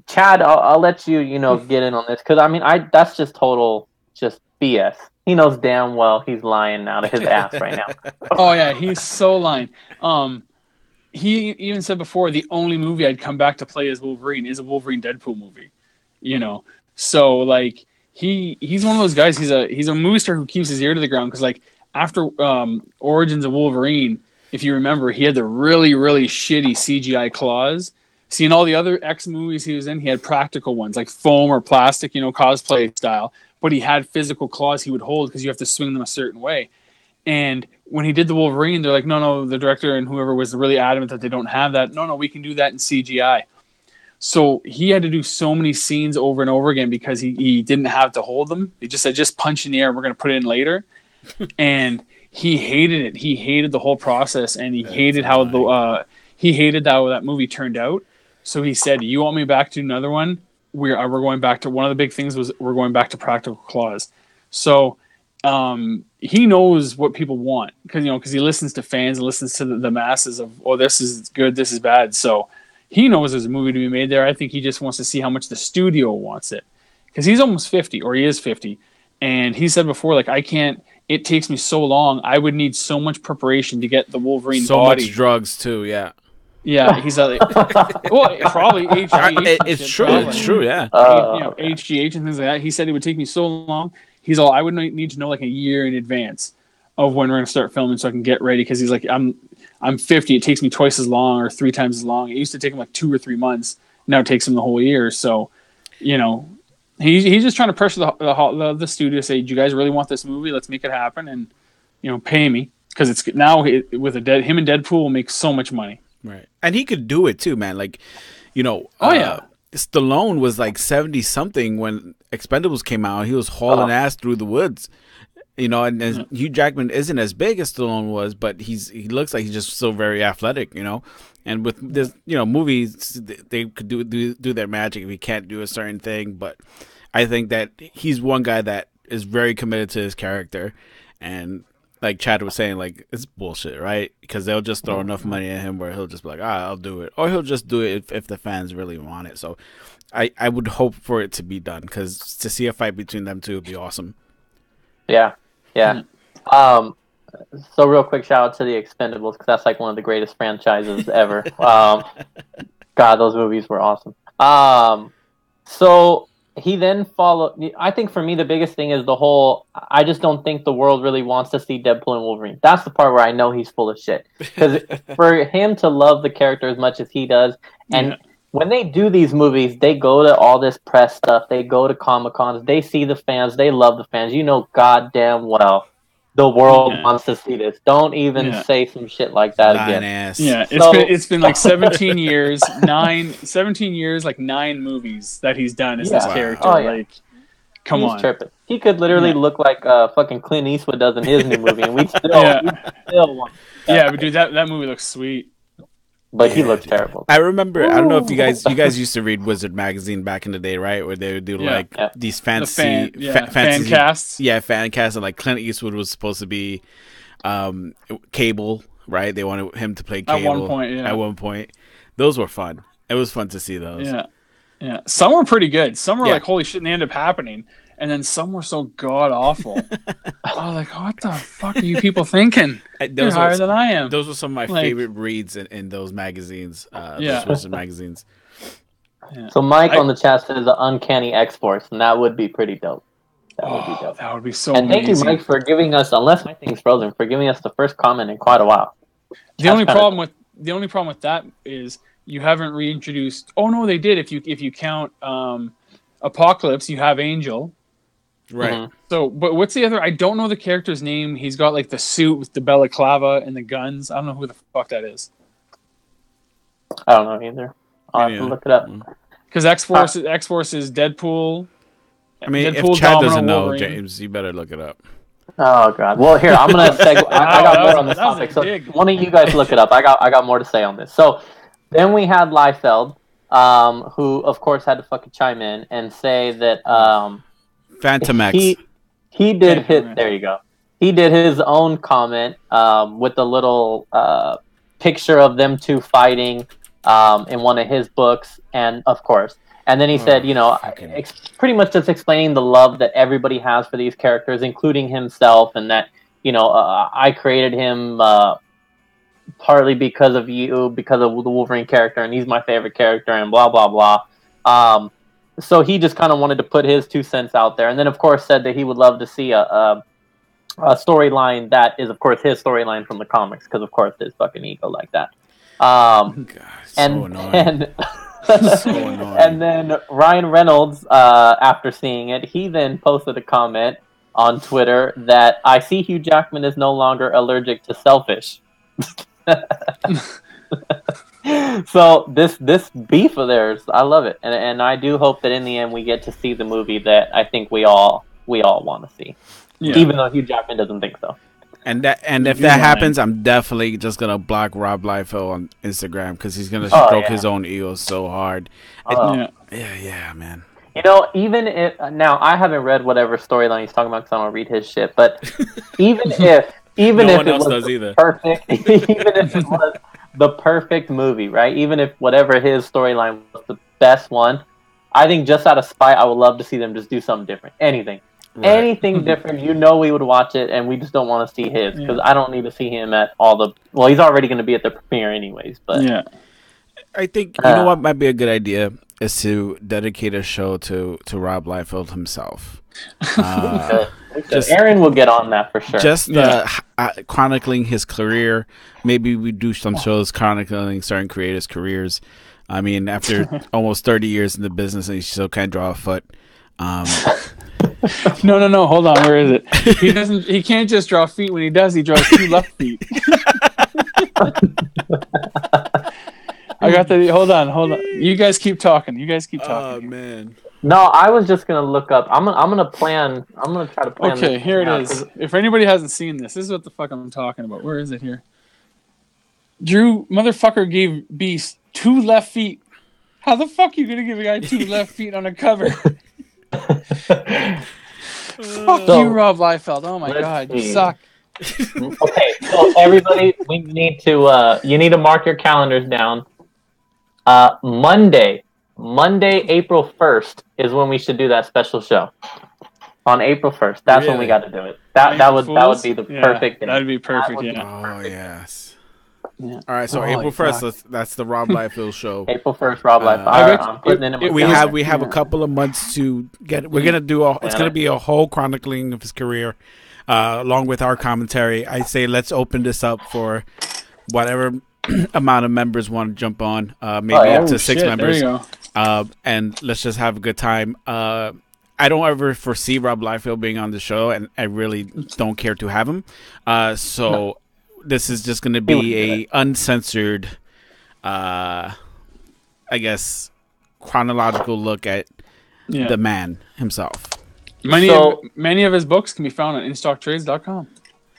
Chad, I'll let you get in on this because I mean that's just total just BS. He knows damn well he's lying out of his ass right now. Oh yeah, he's so lying. He even said before the only movie I'd come back to play as Wolverine is a Wolverine Deadpool movie. So like he's one of those guys. He's a movie star who keeps his ear to the ground because like after Origins of Wolverine, if you remember, he had the really really shitty CGI claws. See, in all the other X movies he was in, he had practical ones like foam or plastic, cosplay style. But he had physical claws he would hold because you have to swing them a certain way. And when he did the Wolverine, they're like, no, the director and whoever was really adamant that they don't have that. No, we can do that in CGI. So he had to do so many scenes over and over again because he didn't have to hold them. He just said, just punch in the air and we're going to put it in later. And he hated it. He hated the whole process and he hated how that movie turned out. So he said, you want me back to another one? We're going back to one of the big things was we're going back to practical claws. So he knows what people want because he listens to fans and listens to the masses of, oh, this is good, this is bad. So he knows there's a movie to be made there. I think he just wants to see how much the studio wants it because he's almost 50 or he is 50. And he said before, like, it takes me so long. I would need so much preparation to get the Wolverine body. So much drugs too. Yeah. Yeah, he's like, well, probably HGH. It's true. Probably. It's true. Yeah. HGH and things like that. He said it would take me so long. He's all, I would need to know like a year in advance of when we're going to start filming so I can get ready. Because he's like, I'm 50. It takes me twice as long or 3 times as long. It used to take him like 2 or 3 months. Now it takes him the whole year. So, he's just trying to pressure the studio to say, do you guys really want this movie? Let's make it happen and, pay me. Because it's now with him and Deadpool will make so much money. Right. And he could do it too, man. Like, Stallone was like 70 something when Expendables came out. He was hauling ass through the woods. And Hugh Jackman isn't as big as Stallone was, but he looks like he's just so very athletic, And with this, movies, they could do their magic if he can't do a certain thing. But I think that he's one guy that is very committed to his character. And like Chad was saying, like, it's bullshit, right? Because they'll just throw enough money at him where he'll just be like, I'll do it. Or he'll just do it if the fans really want it. So I would hope for it to be done because to see a fight between them two would be awesome. Yeah. So real quick shout out to the Expendables because that's like one of the greatest franchises ever. God, those movies were awesome. So he then followed. I think for me the biggest thing is the whole. I just don't think the world really wants to see Deadpool and Wolverine. That's the part where I know he's full of shit. Because for him to love the character as much as he does, and when they do these movies, they go to all this press stuff. They go to Comic-Cons. They see the fans. They love the fans. Goddamn well, the world wants to see this. Don't even say some shit like that again. Ass. Yeah, it's been like 17 years, 17 years, like 9 movies that he's done as this character. Oh, yeah. Like, come on. Tripping. He could literally look like fucking Clint Eastwood does in his new movie, and we still want. Yeah, but dude, that movie looks sweet. But he looked terrible. I remember. I don't know if you guys used to read Wizard magazine back in the day, right? Where they would do these fancy fan casts. Yeah, fan casts, and like Clint Eastwood was supposed to be Cable, right? They wanted him to play Cable at one point. Those were fun. It was fun to see those. Yeah. Some were pretty good. Some were like holy shit, and they ended up happening. And then some were so god awful. I was like, what the fuck are you people thinking? You're higher than I am. Those were some of my favorite reads in those magazines, those Wizard magazines. Yeah. So Mike on the chat says the Uncanny X-Force, and that would be pretty dope. That would be so amazing. And thank you, Mike, for giving us, unless my thing's frozen, for giving us the first comment in quite a while. The only problem with that is you haven't reintroduced. Oh no, they did. If you count Apocalypse, you have Angel. Right. Mm-hmm. So, but what's the other? I don't know the character's name. He's got like the suit with the balaclava and the guns. I don't know who the fuck that is. I don't know either. I'll have to look it up. Because X-Force is Deadpool. I mean, Deadpool, if Chad Domino, doesn't know, Wolverine. James, you better look it up. Oh god. Well, here I'm gonna. I got more on this topic. So one of you guys look it up. I got more to say on this. So then we had Liefeld, who of course had to fucking chime in and say that. Phantom X. He did hit. There you go. he did his own comment with a little picture of them two fighting in one of his books, and of course, and then he said, pretty much just explaining the love that everybody has for these characters, including himself, and that I created him partly because of you, because of the Wolverine character, and he's my favorite character, and blah blah blah. So he just kind of wanted to put his 2 cents out there, and then of course said that he would love to see a storyline that is, of course, his storyline from the comics, because of course there's fucking ego like that. God, so annoying. And then Ryan Reynolds, after seeing it, he then posted a comment on Twitter that I see Hugh Jackman is no longer allergic to selfish. So this beef of theirs, I love it, and I do hope that in the end we get to see the movie that I think we all want to see, even though Hugh Jackman doesn't think so. And if that happens, I'm definitely just gonna block Rob Liefeld on Instagram because he's gonna stroke his own ego so hard. Yeah, man. Even if now I haven't read whatever storyline he's talking about because I don't read his shit, but even if no one else does either. Perfect, even if it was the perfect movie, right? Even if whatever his storyline was the best one, I think just out of spite, I would love to see them just do something different. Anything different. We would watch it, and we just don't want to see his because I don't need to see him at all the. Well, he's already going to be at the premiere anyways. But I think what might be a good idea is to dedicate a show to Rob Liefeld himself. Aaron will get on that for sure. Just chronicling his career. Maybe we do some shows chronicling certain creators' careers. I mean, after almost 30 years in the business, and he still can't draw a foot. No. Hold on. Where is it? He can't just draw feet. When he does, he draws 2 left feet. I got the. Hold on. You guys keep talking. Oh man. No, I was just gonna look up. I'm gonna plan. I'm gonna try to plan. Okay, here it is. If anybody hasn't seen this is what the fuck I'm talking about. Where is it here? Drew motherfucker gave Beast 2 left feet. How the fuck are you gonna give a guy 2 left feet on a cover? Fuck you, Rob Liefeld. Oh my god, you suck. Okay, so everybody, we need to. You need to mark your calendars down. Monday, April 1st is when we should do that special show. On April 1st, that's when we got to do it. That would be the perfect day. That'd be perfect. Oh yes. Yeah. All right, so April 1st, that's the Rob Liefeld show. April 1st, Rob Liefeld. We have a couple of months to get. We're gonna do. It's gonna be a whole chronicling of his career, along with our commentary. I say let's open this up for whatever amount of members want to jump on. Maybe up to 6 members. There you go. And let's just have a good time. I don't ever foresee Rob Liefeld being on the show, and I really don't care to have him. So this is just going to be a uncensored, I guess, chronological look at the man himself. Many of his books can be found on InStockTrades.com.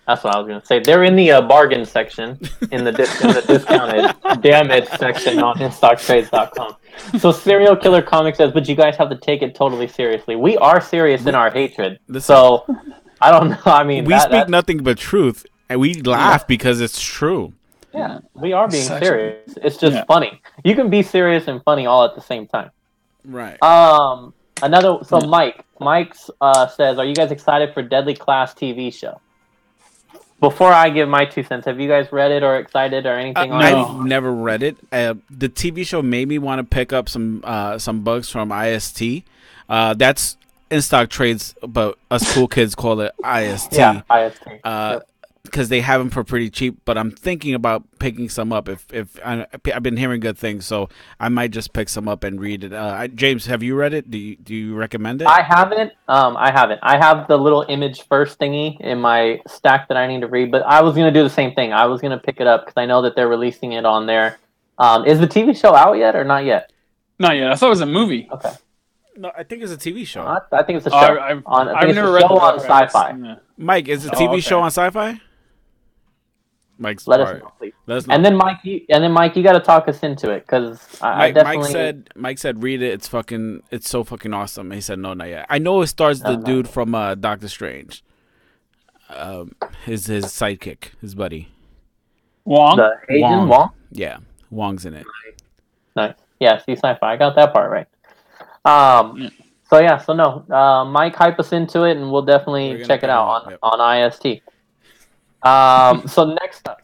That's what I was going to say. They're in the bargain section, in the discounted damage section on InStockTrades.com. So Serial Killer Comics says, but you guys have to take it totally seriously. We are serious in our hatred. So, I don't know. I mean, we speak nothing but truth, and we laugh because it's true. Yeah, we are being serious. It's just funny. You can be serious and funny all at the same time. Right. Mike says, are you guys excited for Deadly Class TV show? Before I give my 2 cents, have you guys read it or excited or anything on it? I've never read it. The TV show made me want to pick up some books from IST. That's in stock trades, but us cool kids call it IST. Yeah, IST. Because they have them for pretty cheap. But I'm thinking about picking some up. I've been hearing good things, so I might just pick some up and read it. James, have you read it? Do you recommend it? I haven't. I have the little image first thingy in my stack that I need to read. But I was going to do the same thing. I was going to pick it up because I know that they're releasing it on there. Is the TV show out yet or not yet? Not yet. I thought it was a movie. Okay. No, I think it's a TV show. I think it's a show. I've never read it on Sci-Fi. Yeah. Mike, is it a TV show on Sci-Fi? Mike's Let us know, please. And then Mike, you got to talk us into it because I definitely. Mike said, read it. It's so fucking awesome. He said, no, not yet. I know it stars the dude from Doctor Strange. his sidekick, his buddy. Wong. The Asian Wong. Yeah, Wong's in it. Nice. Yeah, see sci-fi. I got that part right. So yeah, so no, Mike hype us into it, and we'll definitely check it out on IST. So next up,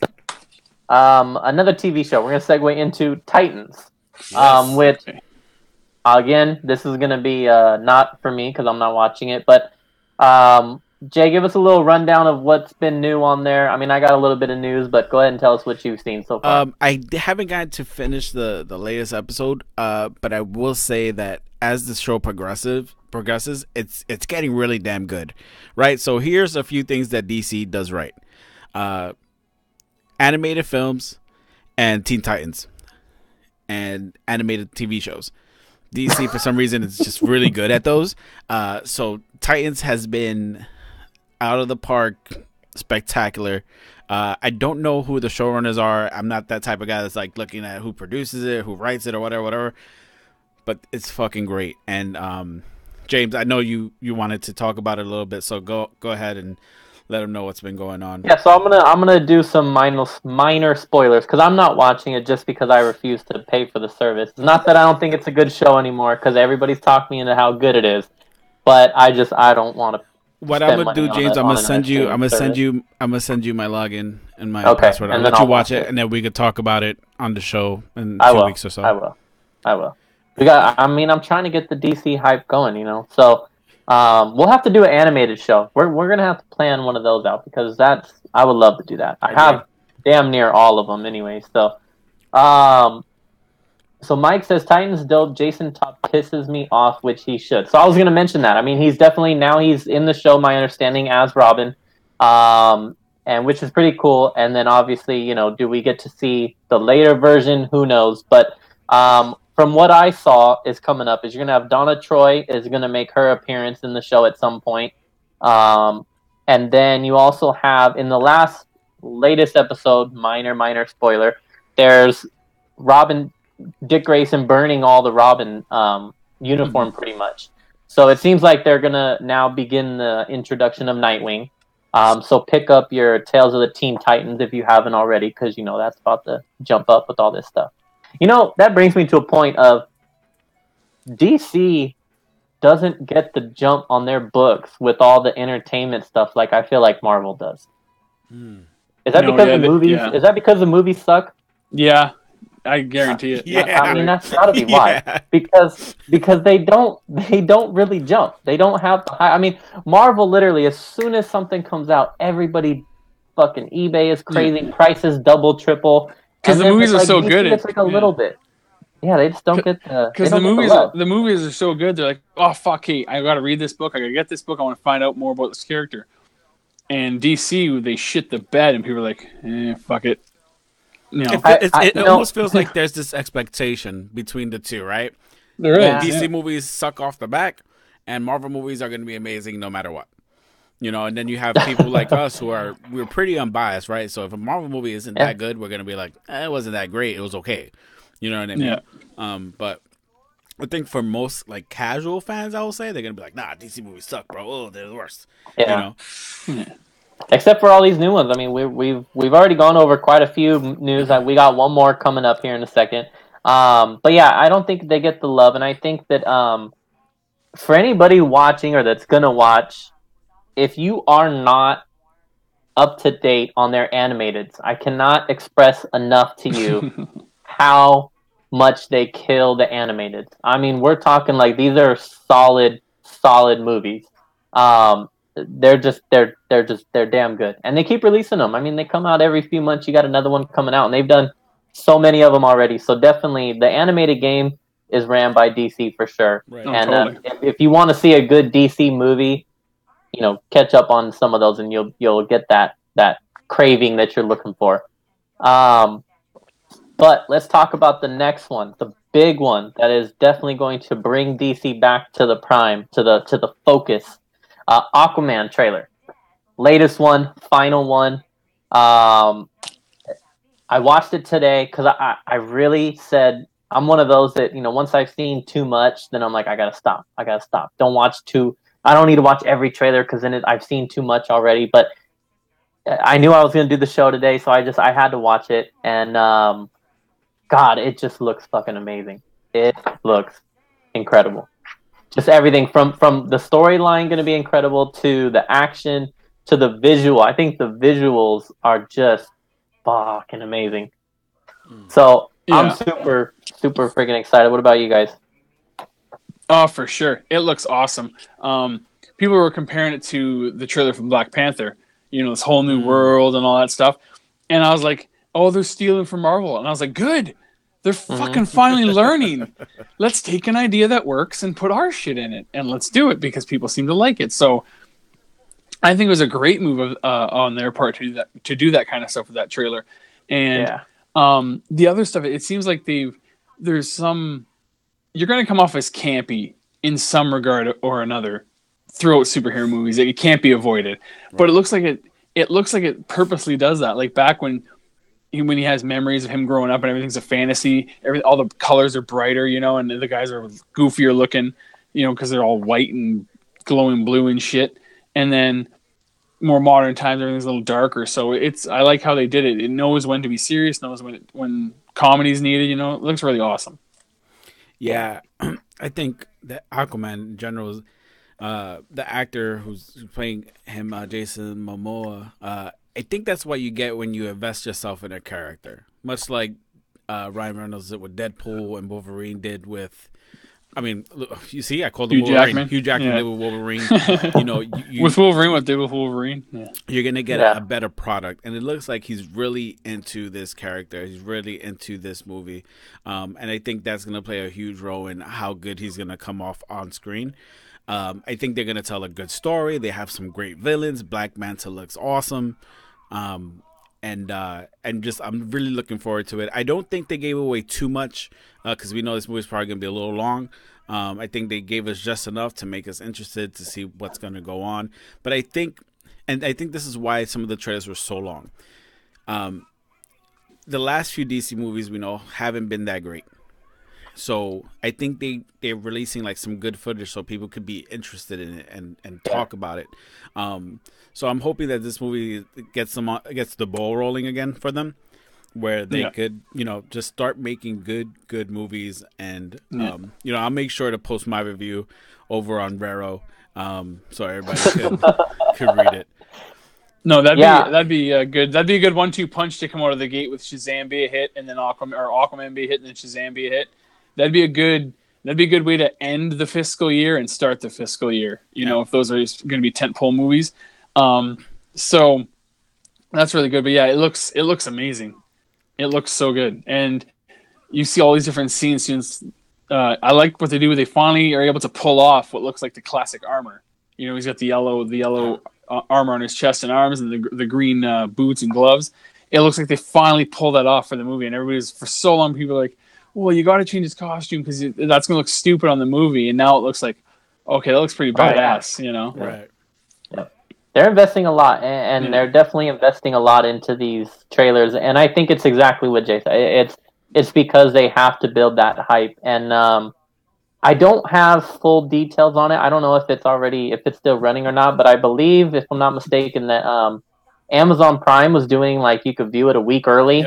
another TV show. We're gonna segue into Titans. Yes. Which again, this is gonna be not for me because I'm not watching it. But Jay, give us a little rundown of what's been new on there. I mean, I got a little bit of news, but go ahead and tell us what you've seen so far. I haven't gotten to finish the latest episode, but I will say that as the show progresses, it's getting really damn good, right? So here's a few things that DC does right: animated films and Teen Titans, and animated TV shows. DC for some reason is just really good at those. So Titans has been out of the park, spectacular. I don't know who the showrunners are. I'm not that type of guy that's like looking at who produces it, who writes it, or whatever. But it's fucking great. And James, I know you wanted to talk about it a little bit, so go ahead and let them know what's been going on. Yeah, so I'm gonna do some minor spoilers because I'm not watching it just because I refuse to pay for the service. Not that I don't think it's a good show anymore because everybody's talked me into how good it is, but I don't want to. What I'm gonna do, James, I'm gonna send you my login and my password. I'll let you watch it, and then we could talk about it on the show in 2 weeks or so. I will. I'm trying to get the DC hype going, So we'll have to do an animated show. We're gonna have to plan one of those out because I would love to do that. I have damn near all of them anyway. So, so Mike says Titans dope. Jason Todd pisses me off, which he should. So I was gonna mention that. I mean, he's in the show. My understanding as Robin, and which is pretty cool. And then obviously, do we get to see the later version? Who knows? But from what I saw is coming up is you're gonna have Donna Troy is gonna make her appearance in the show at some point, and then you also have in the latest episode, minor spoiler, there's Dick Grayson burning all the Robin uniform pretty much. So it seems like they're gonna now begin the introduction of Nightwing. So pick up your Tales of the Teen Titans if you haven't already, because that's about to jump up with all this stuff. That brings me to a point of DC doesn't get the jump on their books with all the entertainment stuff like I feel like Marvel does. Is that because the movies? Yeah. Is that because the movies suck? Yeah, I guarantee it. Yeah. I mean, that's gotta be why. Because they don't really jump. They don't have. I mean, Marvel literally as soon as something comes out, everybody fucking eBay is crazy. Prices double, triple. Because the movies are so good. It's like a little bit. Yeah, they just don't get the. Because the movies are so good. They're like, oh fuck, hey, I gotta read this book. I gotta get this book. I want to find out more about this character. And DC, they shit the bed, and people are like, fuck it. It almost feels like there's this expectation between the two, right? There is. DC movies suck off the back, and Marvel movies are going to be amazing no matter what. And then you have people like us we're pretty unbiased, right? So if a Marvel movie isn't that good, we're going to be like, it wasn't that great. It was okay. You know what I mean? Yeah. But I think for most like casual fans, I will say they're going to be like, nah, DC movies suck, bro. Oh, they're the worst. Yeah. Except for all these new ones. I mean, we've already gone over quite a few news. We got one more coming up here in a second. But yeah, I don't think they get the love, and I think that for anybody watching or that's gonna watch, if you are not up to date on their animateds, I cannot express enough to you how much they kill the animated. I mean, we're talking like these are solid movies. They're damn good, and they keep releasing them. I mean, they come out every few months. You got another one coming out, and they've done so many of them already. So definitely, the animated game is ran by DC for sure. Right. And totally. If you want to see a good DC movie, catch up on some of those, and you'll get that craving that you're looking for. But let's talk about the next one, the big one that is definitely going to bring DC back to the prime, to the focus. Aquaman trailer, latest one, final one. I watched it today because I really said I'm one of those that once I've seen too much, then I'm like I gotta stop. Don't watch I don't need to watch every trailer because then I've seen too much already. But I knew I was going to do the show today, so I had to watch it, and God, it just looks fucking amazing. It looks incredible. Just everything from the storyline going to be incredible to the action to the visual. I think the visuals are just fucking amazing. So I'm Yeah. super freaking excited. What about you guys? Oh, for sure. It looks awesome. People were comparing it to the trailer from Black Panther, this whole new world and all that stuff. And I was like, oh, they're stealing from Marvel. And I was like, good. They're fucking finally learning. Let's take an idea that works and put our shit in it. And let's do it because people seem to like it. So I think it was a great move on their part to do that kind of stuff with that trailer. And the other stuff, it seems like there's some... You're going to come off as campy in some regard or another throughout superhero movies. It can't be avoided. Right. But it looks like it purposely does that. Like back when he has memories of him growing up and everything's a fantasy, all the colors are brighter, and the guys are goofier looking, because they're all white and glowing blue and shit. And then more modern times, everything's a little darker. So I like how they did it. It knows when to be serious, knows when comedy's needed. It looks really awesome. Yeah, I think that Aquaman in general is the actor who's playing him, Jason Momoa. I think that's what you get when you invest yourself in a character, much like Ryan Reynolds did with Deadpool and Wolverine did with. I mean, you see, I called him Wolverine. Hugh Jackman did with Wolverine. With Wolverine, what did with Wolverine? Yeah. You're gonna get a better product, and it looks like he's really into this character. He's really into this movie, and I think that's gonna play a huge role in how good he's gonna come off on screen. I think they're gonna tell a good story. They have some great villains. Black Manta looks awesome. And just I'm really looking forward to it. I don't think they gave away too much because we know this movie's probably gonna be a little long. I think they gave us just enough to make us interested to see what's gonna go on. But I think this is why some of the trailers were so long. The last few DC movies we know haven't been that great. So I think they're releasing like some good footage so people could be interested in it and talk about it. So I'm hoping that this movie gets the ball rolling again for them, where they could just start making good movies. And I'll make sure to post my review over on Vero, so everybody could read it. No, that'd be a good 1-2 punch to come out of the gate with Shazam be a hit and then Aquaman be a hit and then Shazam be a hit. That'd be a good way to end the fiscal year and start the fiscal year. If those are going to be tentpole movies, so that's really good. But yeah, it looks amazing. It looks so good, and you see all these different scenes. I like what they do. They finally are able to pull off what looks like the classic armor. He's got the yellow armor on his chest and arms, and the green boots and gloves. It looks like they finally pulled that off for the movie, and everybody's for so long. People are like, well, you got to change his costume because that's going to look stupid on the movie. And now it looks like, okay, that looks pretty badass, Right. Yeah. They're investing a lot, and they're definitely investing a lot into these trailers. And I think it's exactly what Jay said. It's because they have to build that hype. And I don't have full details on it. I don't know if it's still running or not. But I believe, if I'm not mistaken, that Amazon Prime was doing like you could view it a week early,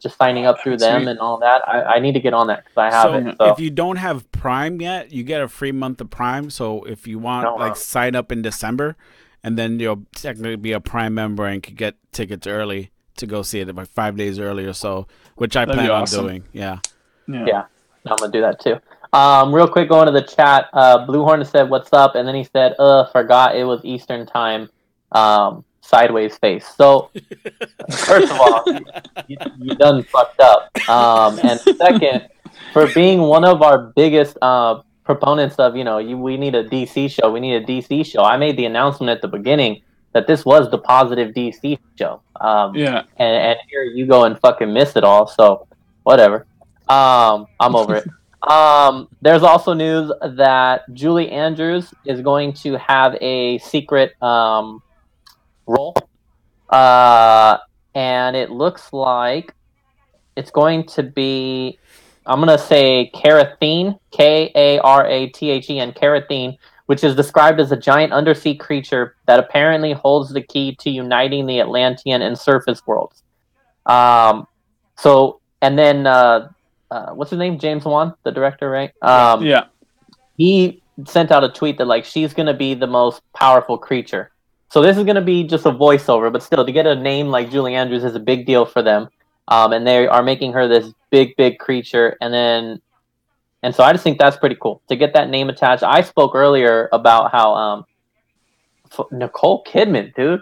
just signing up through them and all that. I need to get on that because I have it. So if you don't have Prime yet, you get a free month of Prime. So if you want, sign up in December, and then you'll technically be a Prime member and could get tickets early to go see it like 5 days early or so, which I plan on doing. Yeah. I'm gonna do that too. Real quick, going to the chat. Blue Hornet said, "What's up?" And then he said, forgot it was Eastern time." Sideways face. So, first of all, you done fucked up. And second, for being one of our biggest proponents of, we need a DC show. We need a DC show. I made the announcement at the beginning that this was the positive DC show. And here you go and fucking miss it all. So, whatever. I'm over it. There's also news that Julie Andrews is going to have a secret role, and it looks like it's going to be, I'm gonna say Karathen, Karathen, Karathen, which is described as a giant undersea creature that apparently holds the key to uniting the Atlantean and surface worlds. And then what's his name? James Wan, the director, right? Yeah. He sent out a tweet that like she's gonna be the most powerful creature. So this is gonna be just a voiceover, but still, to get a name like Julie Andrews is a big deal for them. And they are making her this big creature, and so I just think that's pretty cool to get that name attached. I spoke earlier about how Nicole Kidman, dude.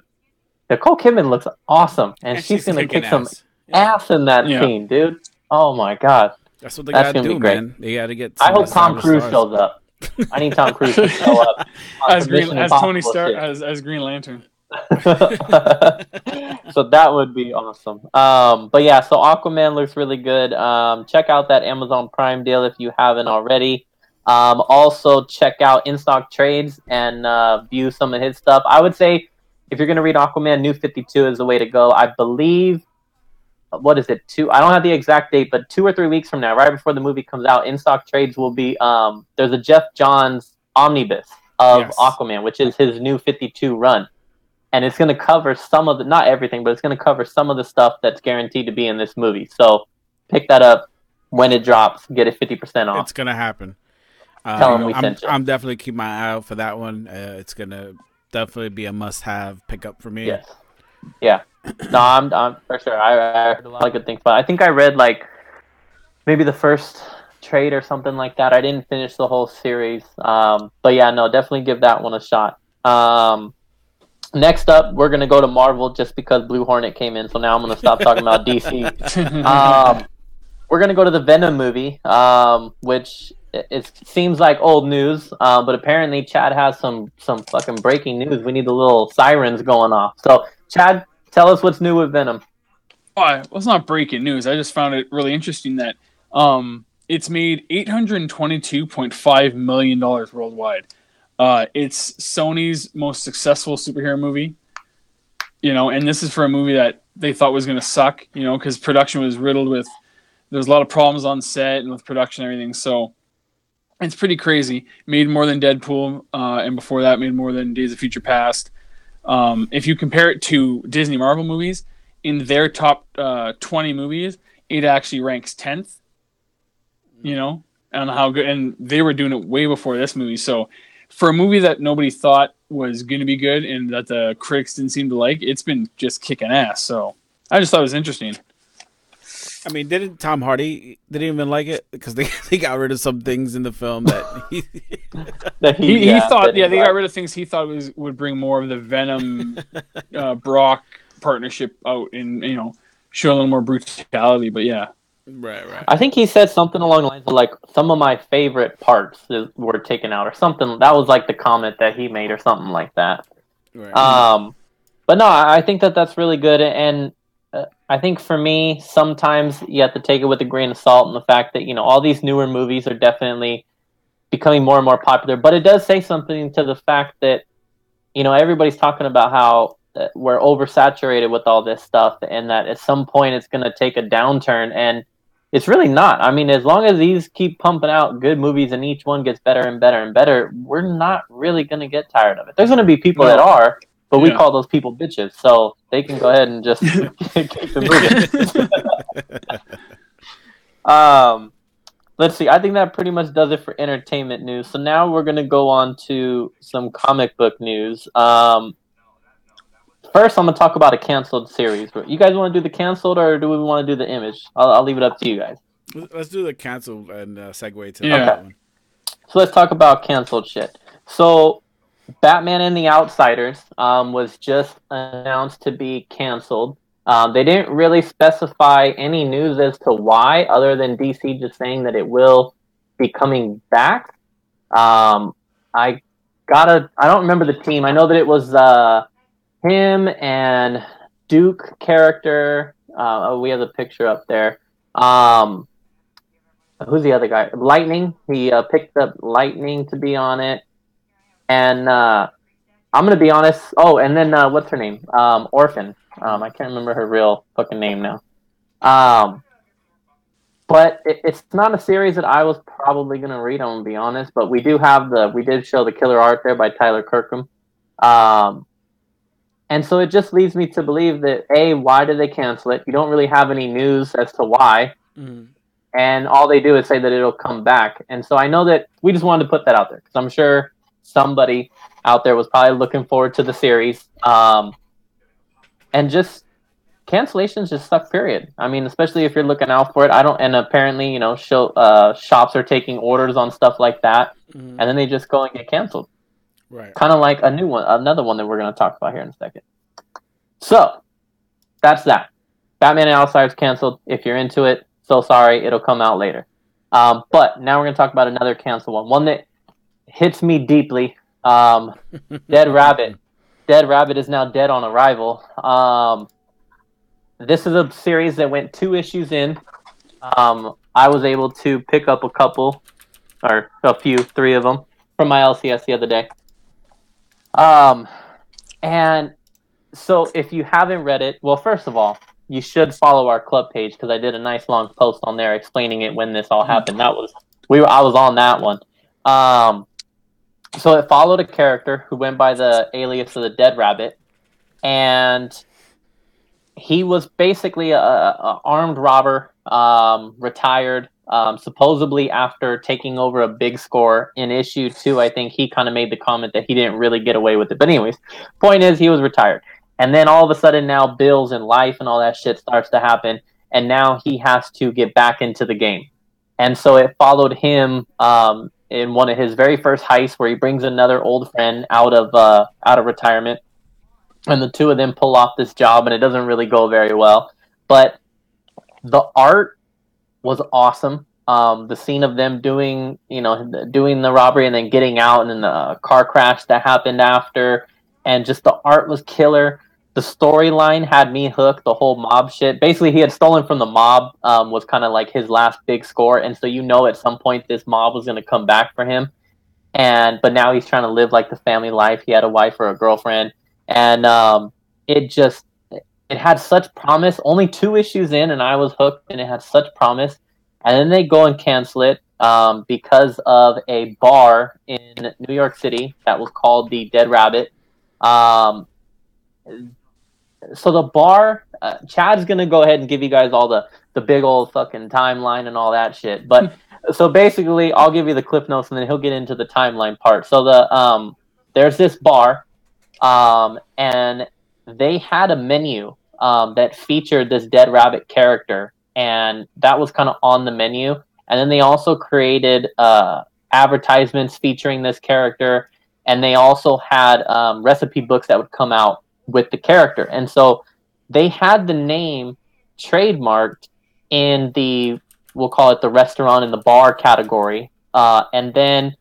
Nicole Kidman looks awesome, and she's gonna kick some ass in that scene, dude. Oh my god, that's what they gotta do, man. They gotta get. I hope Tom Cruise shows up. I need Tom Cruise to show up as Tony Stark as Green Lantern. So that would be awesome. But yeah, so Aquaman looks really good. Check out that Amazon Prime deal if you haven't already. Also check out In Stock Trades and view some of his stuff. I would say if you're gonna read Aquaman, New 52 is the way to go. I believe. What is it? I don't have the exact date, but 2 or 3 weeks from now, right before the movie comes out, In Stock Trades will be. There's a Jeff Johns omnibus of Aquaman, which is his New 52 run. And it's going to cover some of not everything, but it's going to cover some of the stuff that's guaranteed to be in this movie. So pick that up when it drops. Get it 50% off. It's going to happen. Tell them we sent you. I'm definitely keeping my eye out for that one. It's going to definitely be a must-have pickup for me. Yes. Yeah. No, I'm for sure. I heard a lot of good things, but I think I read like maybe the first trade or something like that. I didn't finish the whole series. But yeah, no, definitely give that one a shot. Next up, we're going to go to Marvel just because Blue Hornet came in, so now I'm going to stop talking about DC. We're going to go to the Venom movie, which it seems like old news, but apparently Chad has some fucking breaking news. We need the little sirens going off. So, Chad, tell us what's new with Venom. Well, it's not breaking news. I just found it really interesting that it's made $822.5 million worldwide. It's Sony's most successful superhero movie, and this is for a movie that they thought was going to suck, because production was riddled with, there was a lot of problems on set and with production and everything. So it's pretty crazy. Made more than Deadpool, and before that made more than Days of Future Past. If you compare it to Disney Marvel movies, in their top 20 movies, it actually ranks 10th, on how good, and they were doing it way before this movie. So for a movie that nobody thought was going to be good and that the critics didn't seem to like, it's been just kicking ass. So I just thought it was interesting. I mean, didn't Tom Hardy didn't even like it because they got rid of some things in the film that he thought they got rid of things he thought would bring more of the Venom Brock partnership out and show a little more brutality. But yeah. Right. I think he said something along the lines of like some of my favorite parts were taken out or something. That was like the comment that he made or something like that. Right. But no, I think that's really good. And I think for me, sometimes you have to take it with a grain of salt in the fact that, all these newer movies are definitely becoming more and more popular. But it does say something to the fact that, everybody's talking about how we're oversaturated with all this stuff and that at some point it's going to take a downturn. And it's really not. I mean, as long as these keep pumping out good movies and each one gets better and better and better, we're not really going to get tired of it. There's going to be people that are, but we call those people bitches, so they can go ahead and just keep it moving. Let's see. I think that pretty much does it for entertainment news. So now we're going to go on to some comic book news. First, I'm going to talk about a canceled series. You guys want to do the canceled, or do we want to do the Image? I'll leave it up to you guys. Let's do the canceled and segue to that one. So let's talk about canceled shit. So Batman and the Outsiders was just announced to be canceled. They didn't really specify any news as to why, other than DC just saying that it will be coming back. I don't remember the team. I know that it was him and Duke character. We have the picture up there. Who's the other guy? Lightning. He picked up Lightning to be on it. And I'm going to be honest. Oh, and then what's her name? Orphan. I can't remember her real fucking name now. But it's not a series that I was probably going to read, I'm going to be honest. But we did show the killer art there by Tyler Kirkham. And so it just leads me to believe that, A, why did they cancel it? You don't really have any news as to why. And all they do is say that it'll come back. And so I know that we just wanted to put that out there because I'm sure somebody out there was probably looking forward to the series. And just cancellations just suck, period. I mean, especially if you're looking out for it. And apparently, shops are taking orders on stuff like that, and then they just go and get canceled. Right. Kind of like another one that we're going to talk about here in a second. So, that's that. Batman and Outsiders canceled. If you're into it, so sorry, it'll come out later. But now we're going to talk about another canceled one that hits me deeply. Dead Rabbit. Dead Rabbit is now dead on arrival. This is a series that went 2 issues in. I was able to pick up a few, 3 of them from my LCS the other day. And so if you haven't read it, well, first of all, you should follow our club page because I did a nice long post on there explaining it when this all happened. I was on that one. So it followed a character who went by the alias of the Dead Rabbit, and he was basically a armed robber, retired, supposedly after taking over a big score. In issue 2, I think he kind of made the comment that he didn't really get away with it. But anyways, point is he was retired. And then all of a sudden now bills and life and all that shit starts to happen. And now he has to get back into the game. And so it followed him in one of his very first heists where he brings another old friend out of retirement. And the 2 of them pull off this job, and it doesn't really go very well. But the art was awesome. The scene of them doing the robbery and then getting out, and then the car crash that happened after, and just the art was killer. The storyline had me hooked. The whole mob shit. Basically, he had stolen from the mob. Was kind of like his last big score, and so at some point this mob was going to come back for him. But now he's trying to live like the family life. He had a wife or a girlfriend. And it had such promise. Only 2 issues in, and I was hooked, and it had such promise. And then they go and cancel it because of a bar in New York City that was called the Dead Rabbit. So the bar, Chad's going to go ahead and give you guys all the big old fucking timeline and all that shit. But so basically, I'll give you the cliff notes, and then he'll get into the timeline part. So there's this bar. And they had a menu that featured this Dead Rabbit character, and that was kind of on the menu. And then they also created advertisements featuring this character, and they also had recipe books that would come out with the character. And so they had the name trademarked in we'll call it the restaurant and the bar category, and then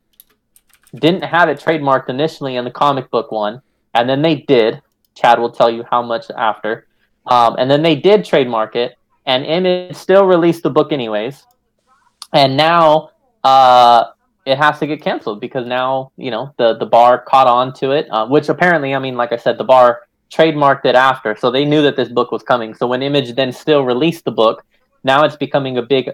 didn't have it trademarked initially in the comic book one. And then they did. Chad will tell you how much after. And then they did trademark it. And Image still released the book anyways. And now it has to get canceled because now, the bar caught on to it. Which apparently, like I said, the bar trademarked it after. So they knew that this book was coming. So when Image then still released the book, now it's becoming a big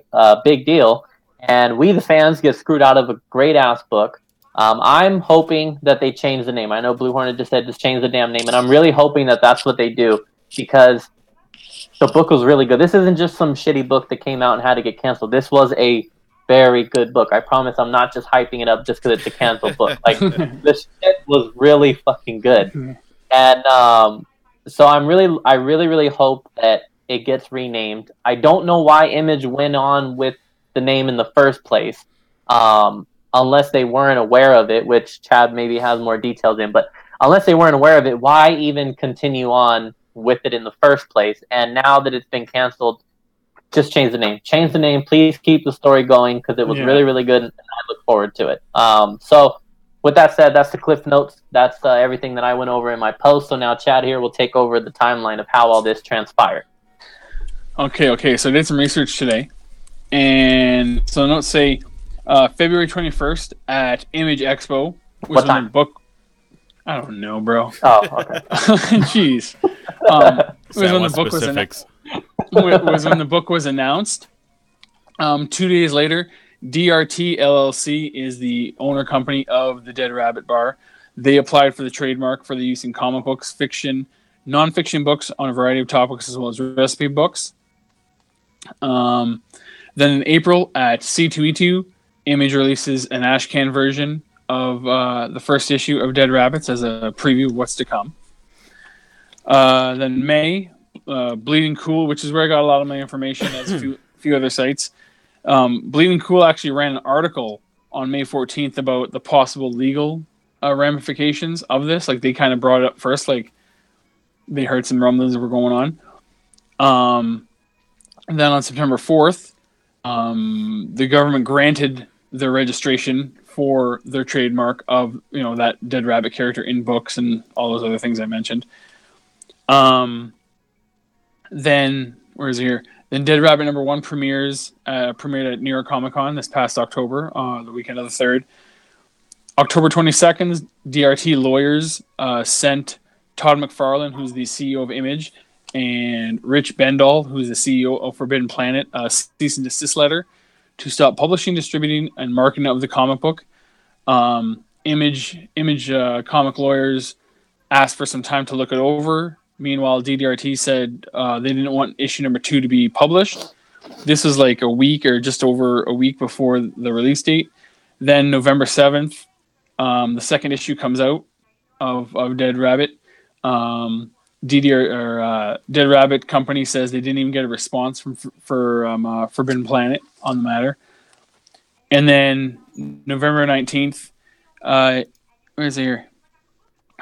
deal. And we, the fans, get screwed out of a great-ass book. I'm hoping that they change the name. I know Blue Hornet just said just change the damn name, and I'm really hoping that that's what they do because the book was really good. This isn't just some shitty book that came out and had to get canceled. This was a very good book. I promise I'm not just hyping it up just because it's a canceled book. Like, this shit was really fucking good. And so I really hope that it gets renamed. I don't know why Image went on with the name in the first place. Unless they weren't aware of it, which Chad maybe has more details in, but unless they weren't aware of it, why even continue on with it in the first place? And now that it's been canceled, just change the name. Change the name. Please keep the story going because it was really, really good, and I look forward to it. So with that said, that's the cliff notes. That's everything that I went over in my post. So now Chad here will take over the timeline of how all this transpired. Okay. So I did some research today. And so notes say February 21st at Image Expo. What time? The book. I don't know, bro. Oh, okay. Jeez. It was when the book was announced. 2 days later, DRT LLC is the owner company of the Dead Rabbit Bar. They applied for the trademark for the use in comic books, fiction, nonfiction books on a variety of topics, as well as recipe books. Then in April at C2E2, Image releases an ashcan version of the first issue of Dead Rabbits as a preview of what's to come. Then May, Bleeding Cool, which is where I got a lot of my information, as a few other sites. Bleeding Cool actually ran an article on May 14th about the possible legal ramifications of this. Like, they kind of brought it up first, like they heard some rumblings that were going on. And then on September 4th, the government granted their registration for their trademark of, that Dead Rabbit character in books and all those other things I mentioned. Then where is it here? Then Dead Rabbit #1 premiered at New York Comic Con this past October, the weekend of the 3rd. October 22nd, DRT lawyers sent Todd McFarlane, who's the CEO of Image, and Rich Bendall, who's the CEO of Forbidden Planet, a cease and desist letter to stop publishing, distributing, and marketing of the comic book. Image comic lawyers asked for some time to look it over. Meanwhile, DDRT said they didn't want issue #2 to be published. This was like a week or just over a week before the release date. Then November 7th, the second issue comes out of Dead Rabbit. Dead Rabbit Company says they didn't even get a response from Forbidden Planet on the matter. And then November 19th, where is it here?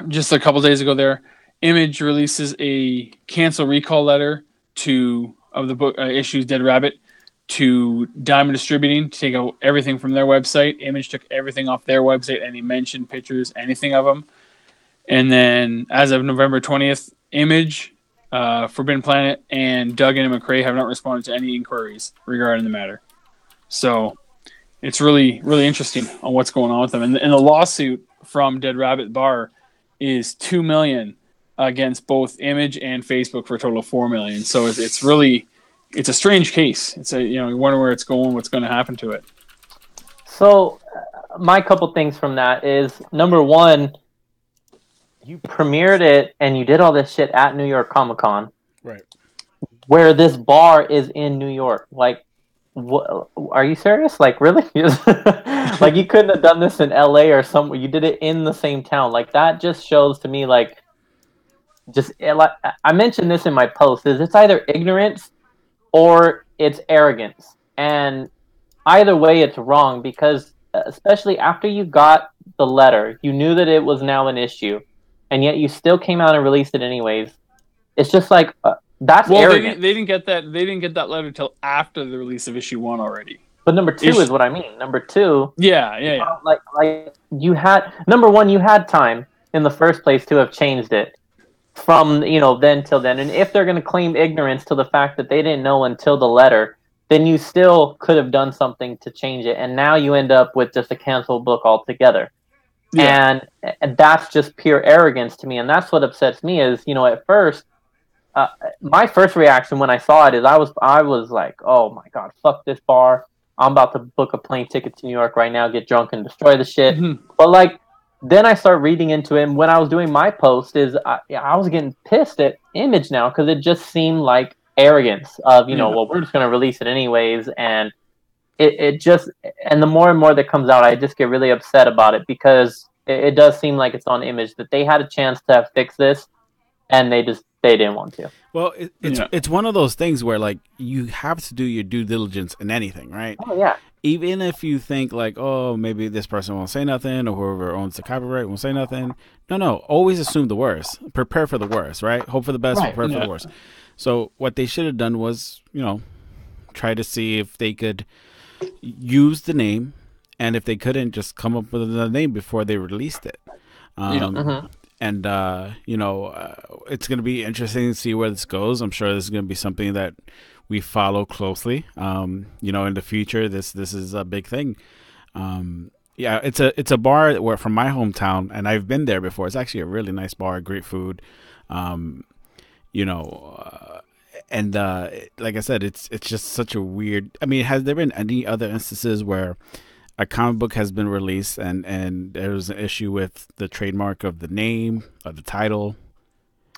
Just a couple days ago there, Image releases a cancel recall letter of the book issues Dead Rabbit to Diamond Distributing to take out everything from their website. Image took everything off their website, any mentioned pictures, anything of them. And then as of November 20th, Image, Forbidden Planet, and Duggan and McRae have not responded to any inquiries regarding the matter. So it's really, really interesting on what's going on with them. And the lawsuit from Dead Rabbit Bar is $2 million against both Image and Facebook for a total of $4 million. So it's a strange case. It's you wonder where it's going, what's going to happen to it. So my couple things from that is, number one, you premiered it and you did all this shit at New York Comic Con, right? Where this bar is in New York. Like, what, are you serious? Like, really? Like, you couldn't have done this in LA or somewhere. You did it in the same town. Like, that just shows to me, like, I mentioned this in my post, is it's either ignorance or it's arrogance. And either way, it's wrong, because especially after you got the letter, you knew that it was now an issue, and yet you still came out and released it anyways. It's just like, that's arrogant. They didn't get that. They didn't get that letter until after the release of issue 1 already. But number 2 is what I mean. Number 2, yeah. Like you had, number 1, you had time in the first place to have changed it from then till then. And if they're going to claim ignorance to the fact that they didn't know until the letter, then you still could have done something to change it. And now you end up with just a canceled book altogether. Yeah. And that's just pure arrogance to me. And that's what upsets me is, at first, my first reaction when I saw it is I was like, oh my God, fuck this bar. I'm about to book a plane ticket to New York right now, get drunk and destroy the shit. Mm-hmm. But like, then I start reading into it, and when I was doing my post, I was getting pissed at Image now, because it just seemed like arrogance of, well, we're just going to release it anyways, and it just, and the more and more that comes out, I just get really upset about it, because it does seem like it's on Image that they had a chance to fix this, and they didn't want to. Well, it's one of those things where, like, you have to do your due diligence in anything, right? Oh, yeah. Even if you think, like, oh, maybe this person won't say nothing, or whoever owns the copyright won't say nothing. No. Always assume the worst. Prepare for the worst, right? Hope for the best, prepare for the worst. So what they should have done was, try to see if they could use the name, and if they couldn't, just come up with another name before they released it. And, it's going to be interesting to see where this goes. I'm sure this is going to be something that we follow closely. In the future, this is a big thing. It's a bar where from my hometown, and I've been there before. It's actually a really nice bar, great food. And and like I said, it's just such a weird. I mean, has there been any other instances where a comic book has been released and there was an issue with the trademark of the name or the title?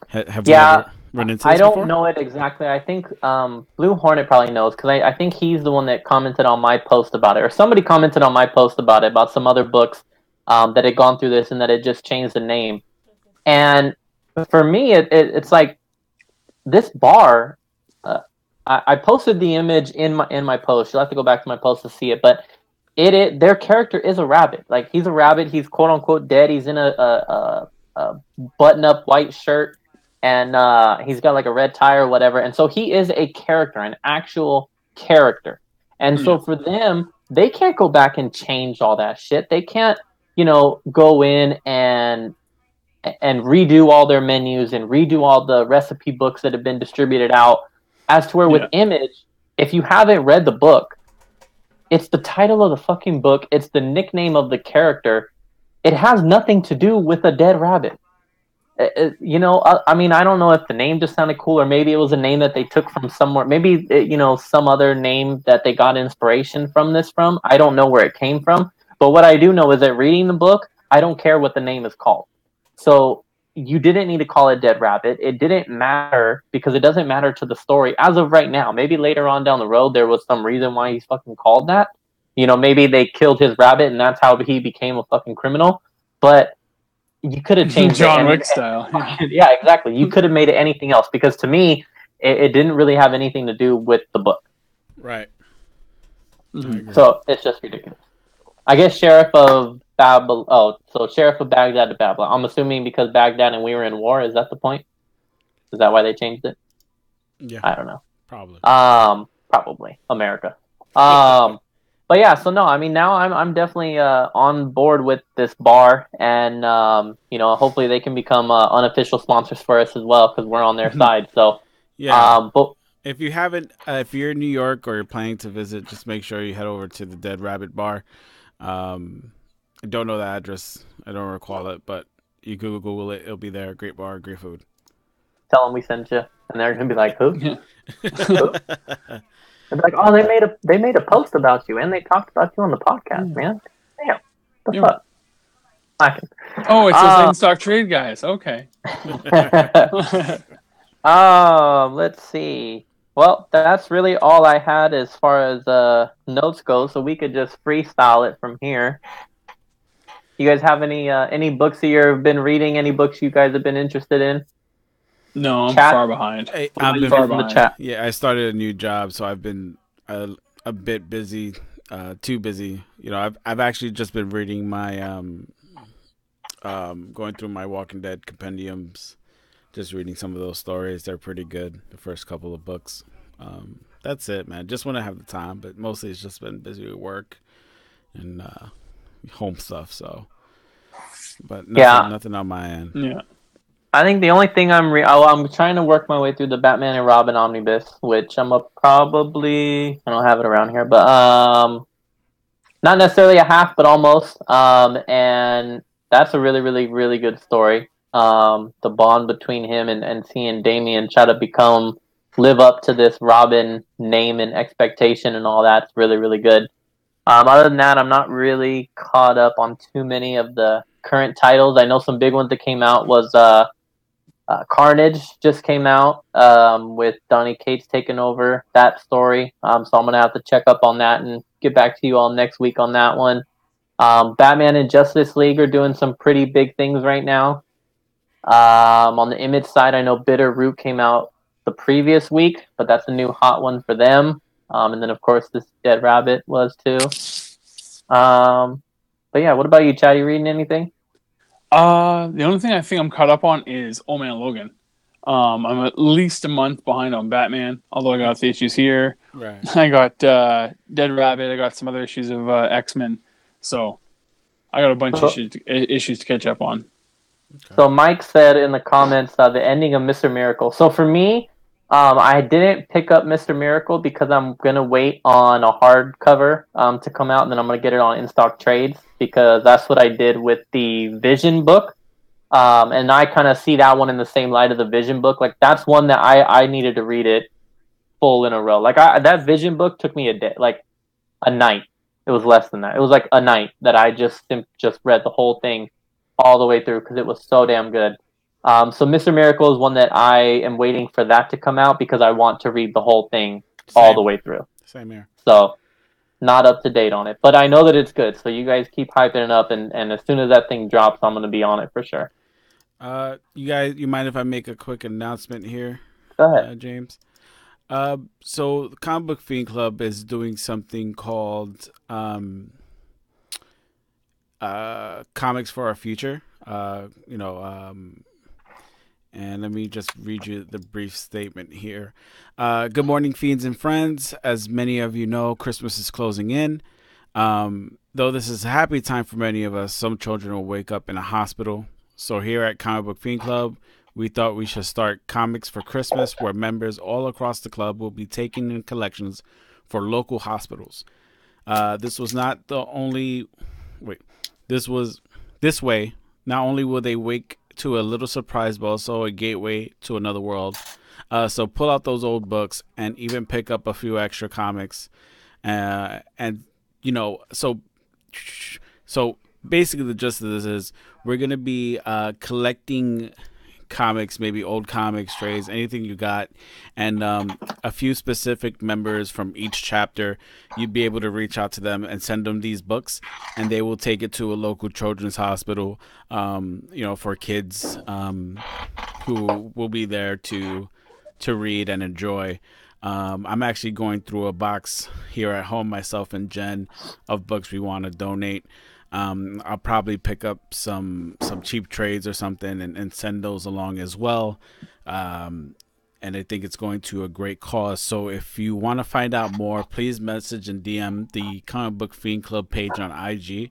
Have we ever run into this I don't before? know it exactly. I think Blue Hornet probably knows because I think he's the one that commented on my post about it, or somebody commented on my post about it, about some other books that had gone through this and that it just changed the name. And for me, it's like this bar. I posted the image in my post. You'll have to go back to my post to see it, but their character is a rabbit. Like he's a rabbit. He's quote unquote dead. He's in a button up white shirt, and he's got like a red tie or whatever. And so he is a character, an actual character. And so for them, they can't go back and change all that shit. They can't, go in and redo all their menus and redo all the recipe books that have been distributed out. As to where with Image, if you haven't read the book, it's the title of the fucking book. It's the nickname of the character. It has nothing to do with a dead rabbit. I mean, I don't know if the name just sounded cool or maybe it was a name that they took from somewhere. Maybe, some other name that they got inspiration from this from. I don't know where it came from. But what I do know is that reading the book, I don't care what the name is called. So you didn't need to call it Dead Rabbit. It didn't matter because it doesn't matter to the story as of right now. Maybe later on down the road there was some reason why he's fucking called that. Maybe they killed his rabbit and that's how he became a fucking criminal. But you could have changed John Wick style. Yeah, exactly. You could have made it anything else because to me, it didn't really have anything to do with the book. Right. So it's just ridiculous. I guess Sheriff of Babylon. Oh, so Sheriff of Baghdad to Babylon. I'm assuming because Baghdad and we were in war. Is that the point? Is that why they changed it? Yeah. I don't know. Probably. Probably America. But yeah. So no, I mean now I'm definitely on board with this bar, and hopefully they can become unofficial sponsors for us as well because we're on their side. So yeah. But if you haven't, if you're in New York or you're planning to visit, just make sure you head over to the Dead Rabbit Bar. I don't know the address. I don't recall it, but you Google it. It'll be there. Great bar, great food. Tell them we sent you, and they're gonna be like, "Who?" Yeah. Who? They're like, "Oh, they made a post about you, and they talked about you on the podcast, man." Damn, the fuck. Oh, it says in stock trade guys. Okay. Let's see. Well, that's really all I had as far as notes go, so we could just freestyle it from here. You guys have any books that you've been reading? Any books you guys have been interested in? No, I'm far behind. Hey, I've been far behind. The chat. Yeah, I started a new job, so I've been a bit busy, too busy. I've actually just been reading my going through my Walking Dead compendiums. Just reading some of those stories. They're pretty good. The first couple of books. That's it, man. Just when I have the time, but mostly it's just been busy with work and home stuff. So, but nothing on my end. Yeah. I think the only thing I'm trying to work my way through the Batman and Robin omnibus, which I don't have it around here, but not necessarily a half, but almost. And that's a really, really, really good story. The bond between him and seeing Damian try to live up to this Robin name and expectation and all that's really, really good. Other than that, I'm not really caught up on too many of the current titles. I know some big ones that came out was Carnage just came out with Donny Cates taking over that story. So I'm going to have to check up on that and get back to you all next week on that one. Batman and Justice League are doing some pretty big things right now. On the Image side, I know Bitter Root came out the previous week, but that's a new hot one for them. And then, of course, this Dead Rabbit was too. But yeah, what about you, Chad? You reading anything? The only thing I think I'm caught up on is Old Man Logan. I'm at least a month behind on Batman, although I got the issues here. Right. I got Dead Rabbit. I got some other issues of X-Men. So I got a bunch of issues to catch up on. Okay. So Mike said in the comments the ending of Mr. Miracle. So for me, I didn't pick up Mr. Miracle because I'm going to wait on a hardcover to come out, and then I'm going to get it on in-stock trades because that's what I did with the Vision book. And I kind of see that one in the same light of the Vision book. Like, that's one that I needed to read it full in a row. Like that Vision book took me a day, like a night. It was less than that. It was like a night that I just read the whole thing all the way through because it was so damn good. So Mr. Miracle is one that I am waiting for that to come out because I want to read the whole thing all the way through. Same here. So not up to date on it, but I know that it's good. So you guys keep hyping it up, and as soon as that thing drops, I'm going to be on it for sure. You guys, you mind if I make a quick announcement here? Go ahead, James. So the Comic Book Fiend Club is doing something called Comics for Our Future. And let me just read you the brief statement here. Good morning, Fiends and friends. As many of you know, Christmas is closing in. Though this is a happy time for many of us, some children will wake up in a hospital. So here at Comic Book Fiend Club, we thought we should start Comics for Christmas, where members all across the club will be taking in collections for local hospitals. This was not the only... Wait. This way, not only will they wake to a little surprise, but also a gateway to another world. So pull out those old books and even pick up a few extra comics. And, you know, so basically the gist of this is we're going to be collecting comics, maybe old comics, trays, anything you got, and a few specific members from each chapter. You'd be able to reach out to them and send them these books, and they will take it to a local children's hospital, for kids who will be there to read and enjoy. I'm actually going through a box here at home, myself and Jen, of books we want to donate. I'll probably pick up some cheap trades or something and send those along as well. And I think it's going to a great cause. So if you want to find out more, please message and DM the Comic Book Fiend Club page on IG.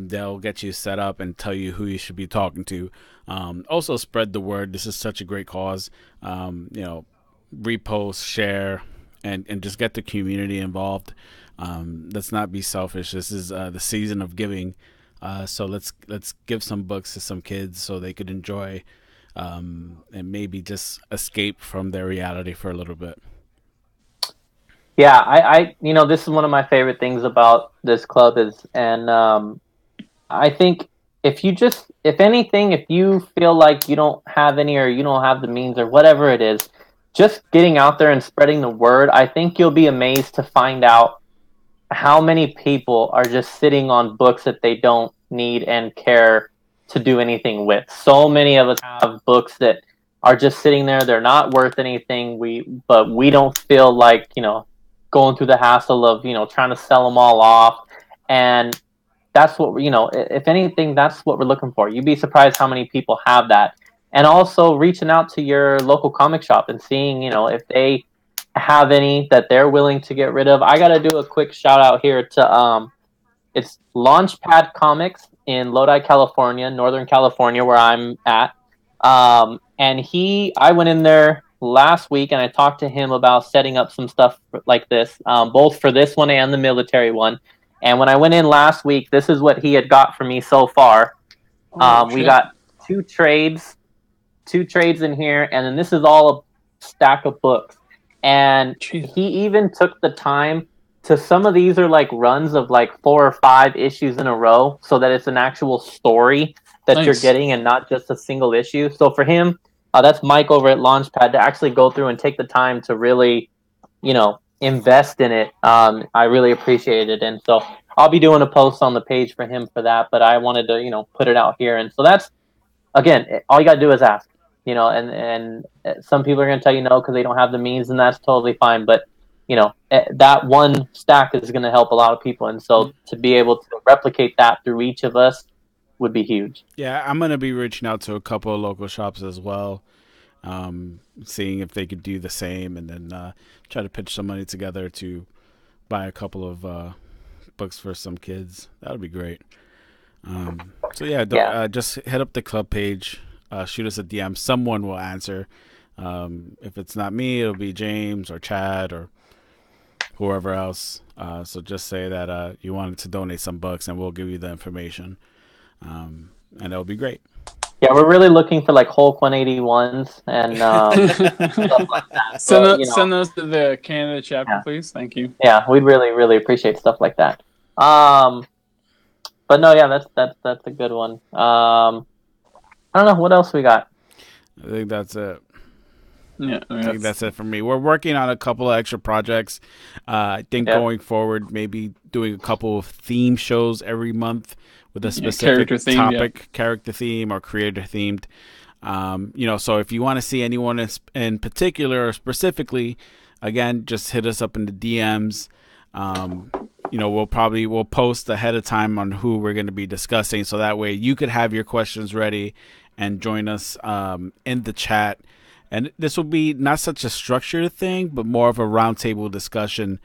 They'll get you set up and tell you who you should be talking to. Also spread the word. This is such a great cause. Repost, share, and just get the community involved. Let's not be selfish. This is the season of giving, so let's give some books to some kids so they could enjoy and maybe just escape from their reality for a little bit. Yeah, I this is one of my favorite things about this club is, and I think if you feel like you don't have any or you don't have the means or whatever it is, just getting out there and spreading the word, I think you'll be amazed to find out how many people are just sitting on books that they don't need and care to do anything with. So many of us have books that are just sitting there. They're not worth anything. But we don't feel like, going through the hassle of, trying to sell them all off. And that's what, if anything, that's what we're looking for. You'd be surprised how many people have that. And also reaching out to your local comic shop and seeing, if they have any that they're willing to get rid of. I got to do a quick shout out here to it's Launchpad Comics in Lodi, California, Northern California, where I'm at. And I went in there last week and I talked to him about setting up some stuff like this, both for this one and the military one. And when I went in last week, this is what he had got for me so far. We got two trades in here, and then this is all a stack of books. And he even took the time to, some of these are like runs of like 4 or 5 issues in a row, so that it's an actual story that you're getting and not just a single issue. So for him, that's Mike over at Launchpad, to actually go through and take the time to really, invest in it. I really appreciate it. And so I'll be doing a post on the page for him for that, but I wanted to, put it out here. And so that's, again, all you got to do is ask. And some people are going to tell you no because they don't have the means, and that's totally fine. But, that one stack is going to help a lot of people. And so to be able to replicate that through each of us would be huge. Yeah, I'm going to be reaching out to a couple of local shops as well, seeing if they could do the same, and then try to pitch some money together to buy a couple of books for some kids. That would be great. Just hit up the club page. Shoot us a DM. Someone will answer. If it's not me, it'll be James or Chad or whoever else. So just say that you wanted to donate some books, and we'll give you the information. And that'll be great. Yeah, we're really looking for like Hulk 181s and stuff like that. So, Send those to the Canada chapter, Yeah. please. Thank you. Yeah, we'd really, really appreciate stuff like that. But no, yeah, that's a good one. I don't know what else we got. I think that's it. Yeah, I think that's it for me. We're working on a couple of extra projects. I think going forward, maybe doing a couple of theme shows every month with a specific topic, character theme, or creator themed. So if you want to see anyone in particular or specifically, again, just hit us up in the DMs. We'll post ahead of time on who we're going to be discussing, so that way you could have your questions ready and join us in the chat. And this will be not such a structured thing, but more of a roundtable discussion.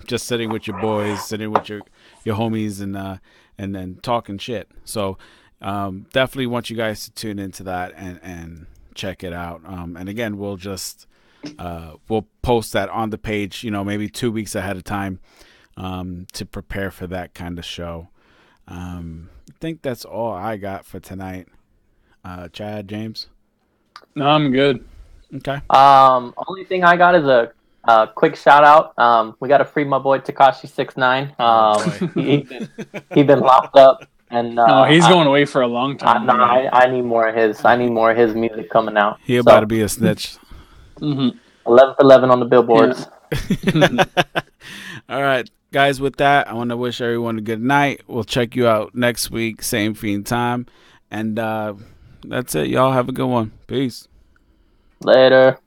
Just sitting with your boys, sitting with your homies, and then talking shit. So definitely want you guys to tune into that and check it out. And again, we'll post that on the page, maybe 2 weeks ahead of time to prepare for that kind of show. I think that's all I got for tonight. Chad, James? No, I'm good. Okay. Only thing I got is a quick shout out. We got to free my boy Tekashi 6ix9ine. He's been locked up, and he's going away for a long time. I need more of his. I need more of his music coming out. He about to be a snitch. 11 for 11 on the billboards. Yeah. All right, guys. With that, I want to wish everyone a good night. We'll check you out next week, same Fiend time, and that's it. Y'all have a good one. Peace. Later.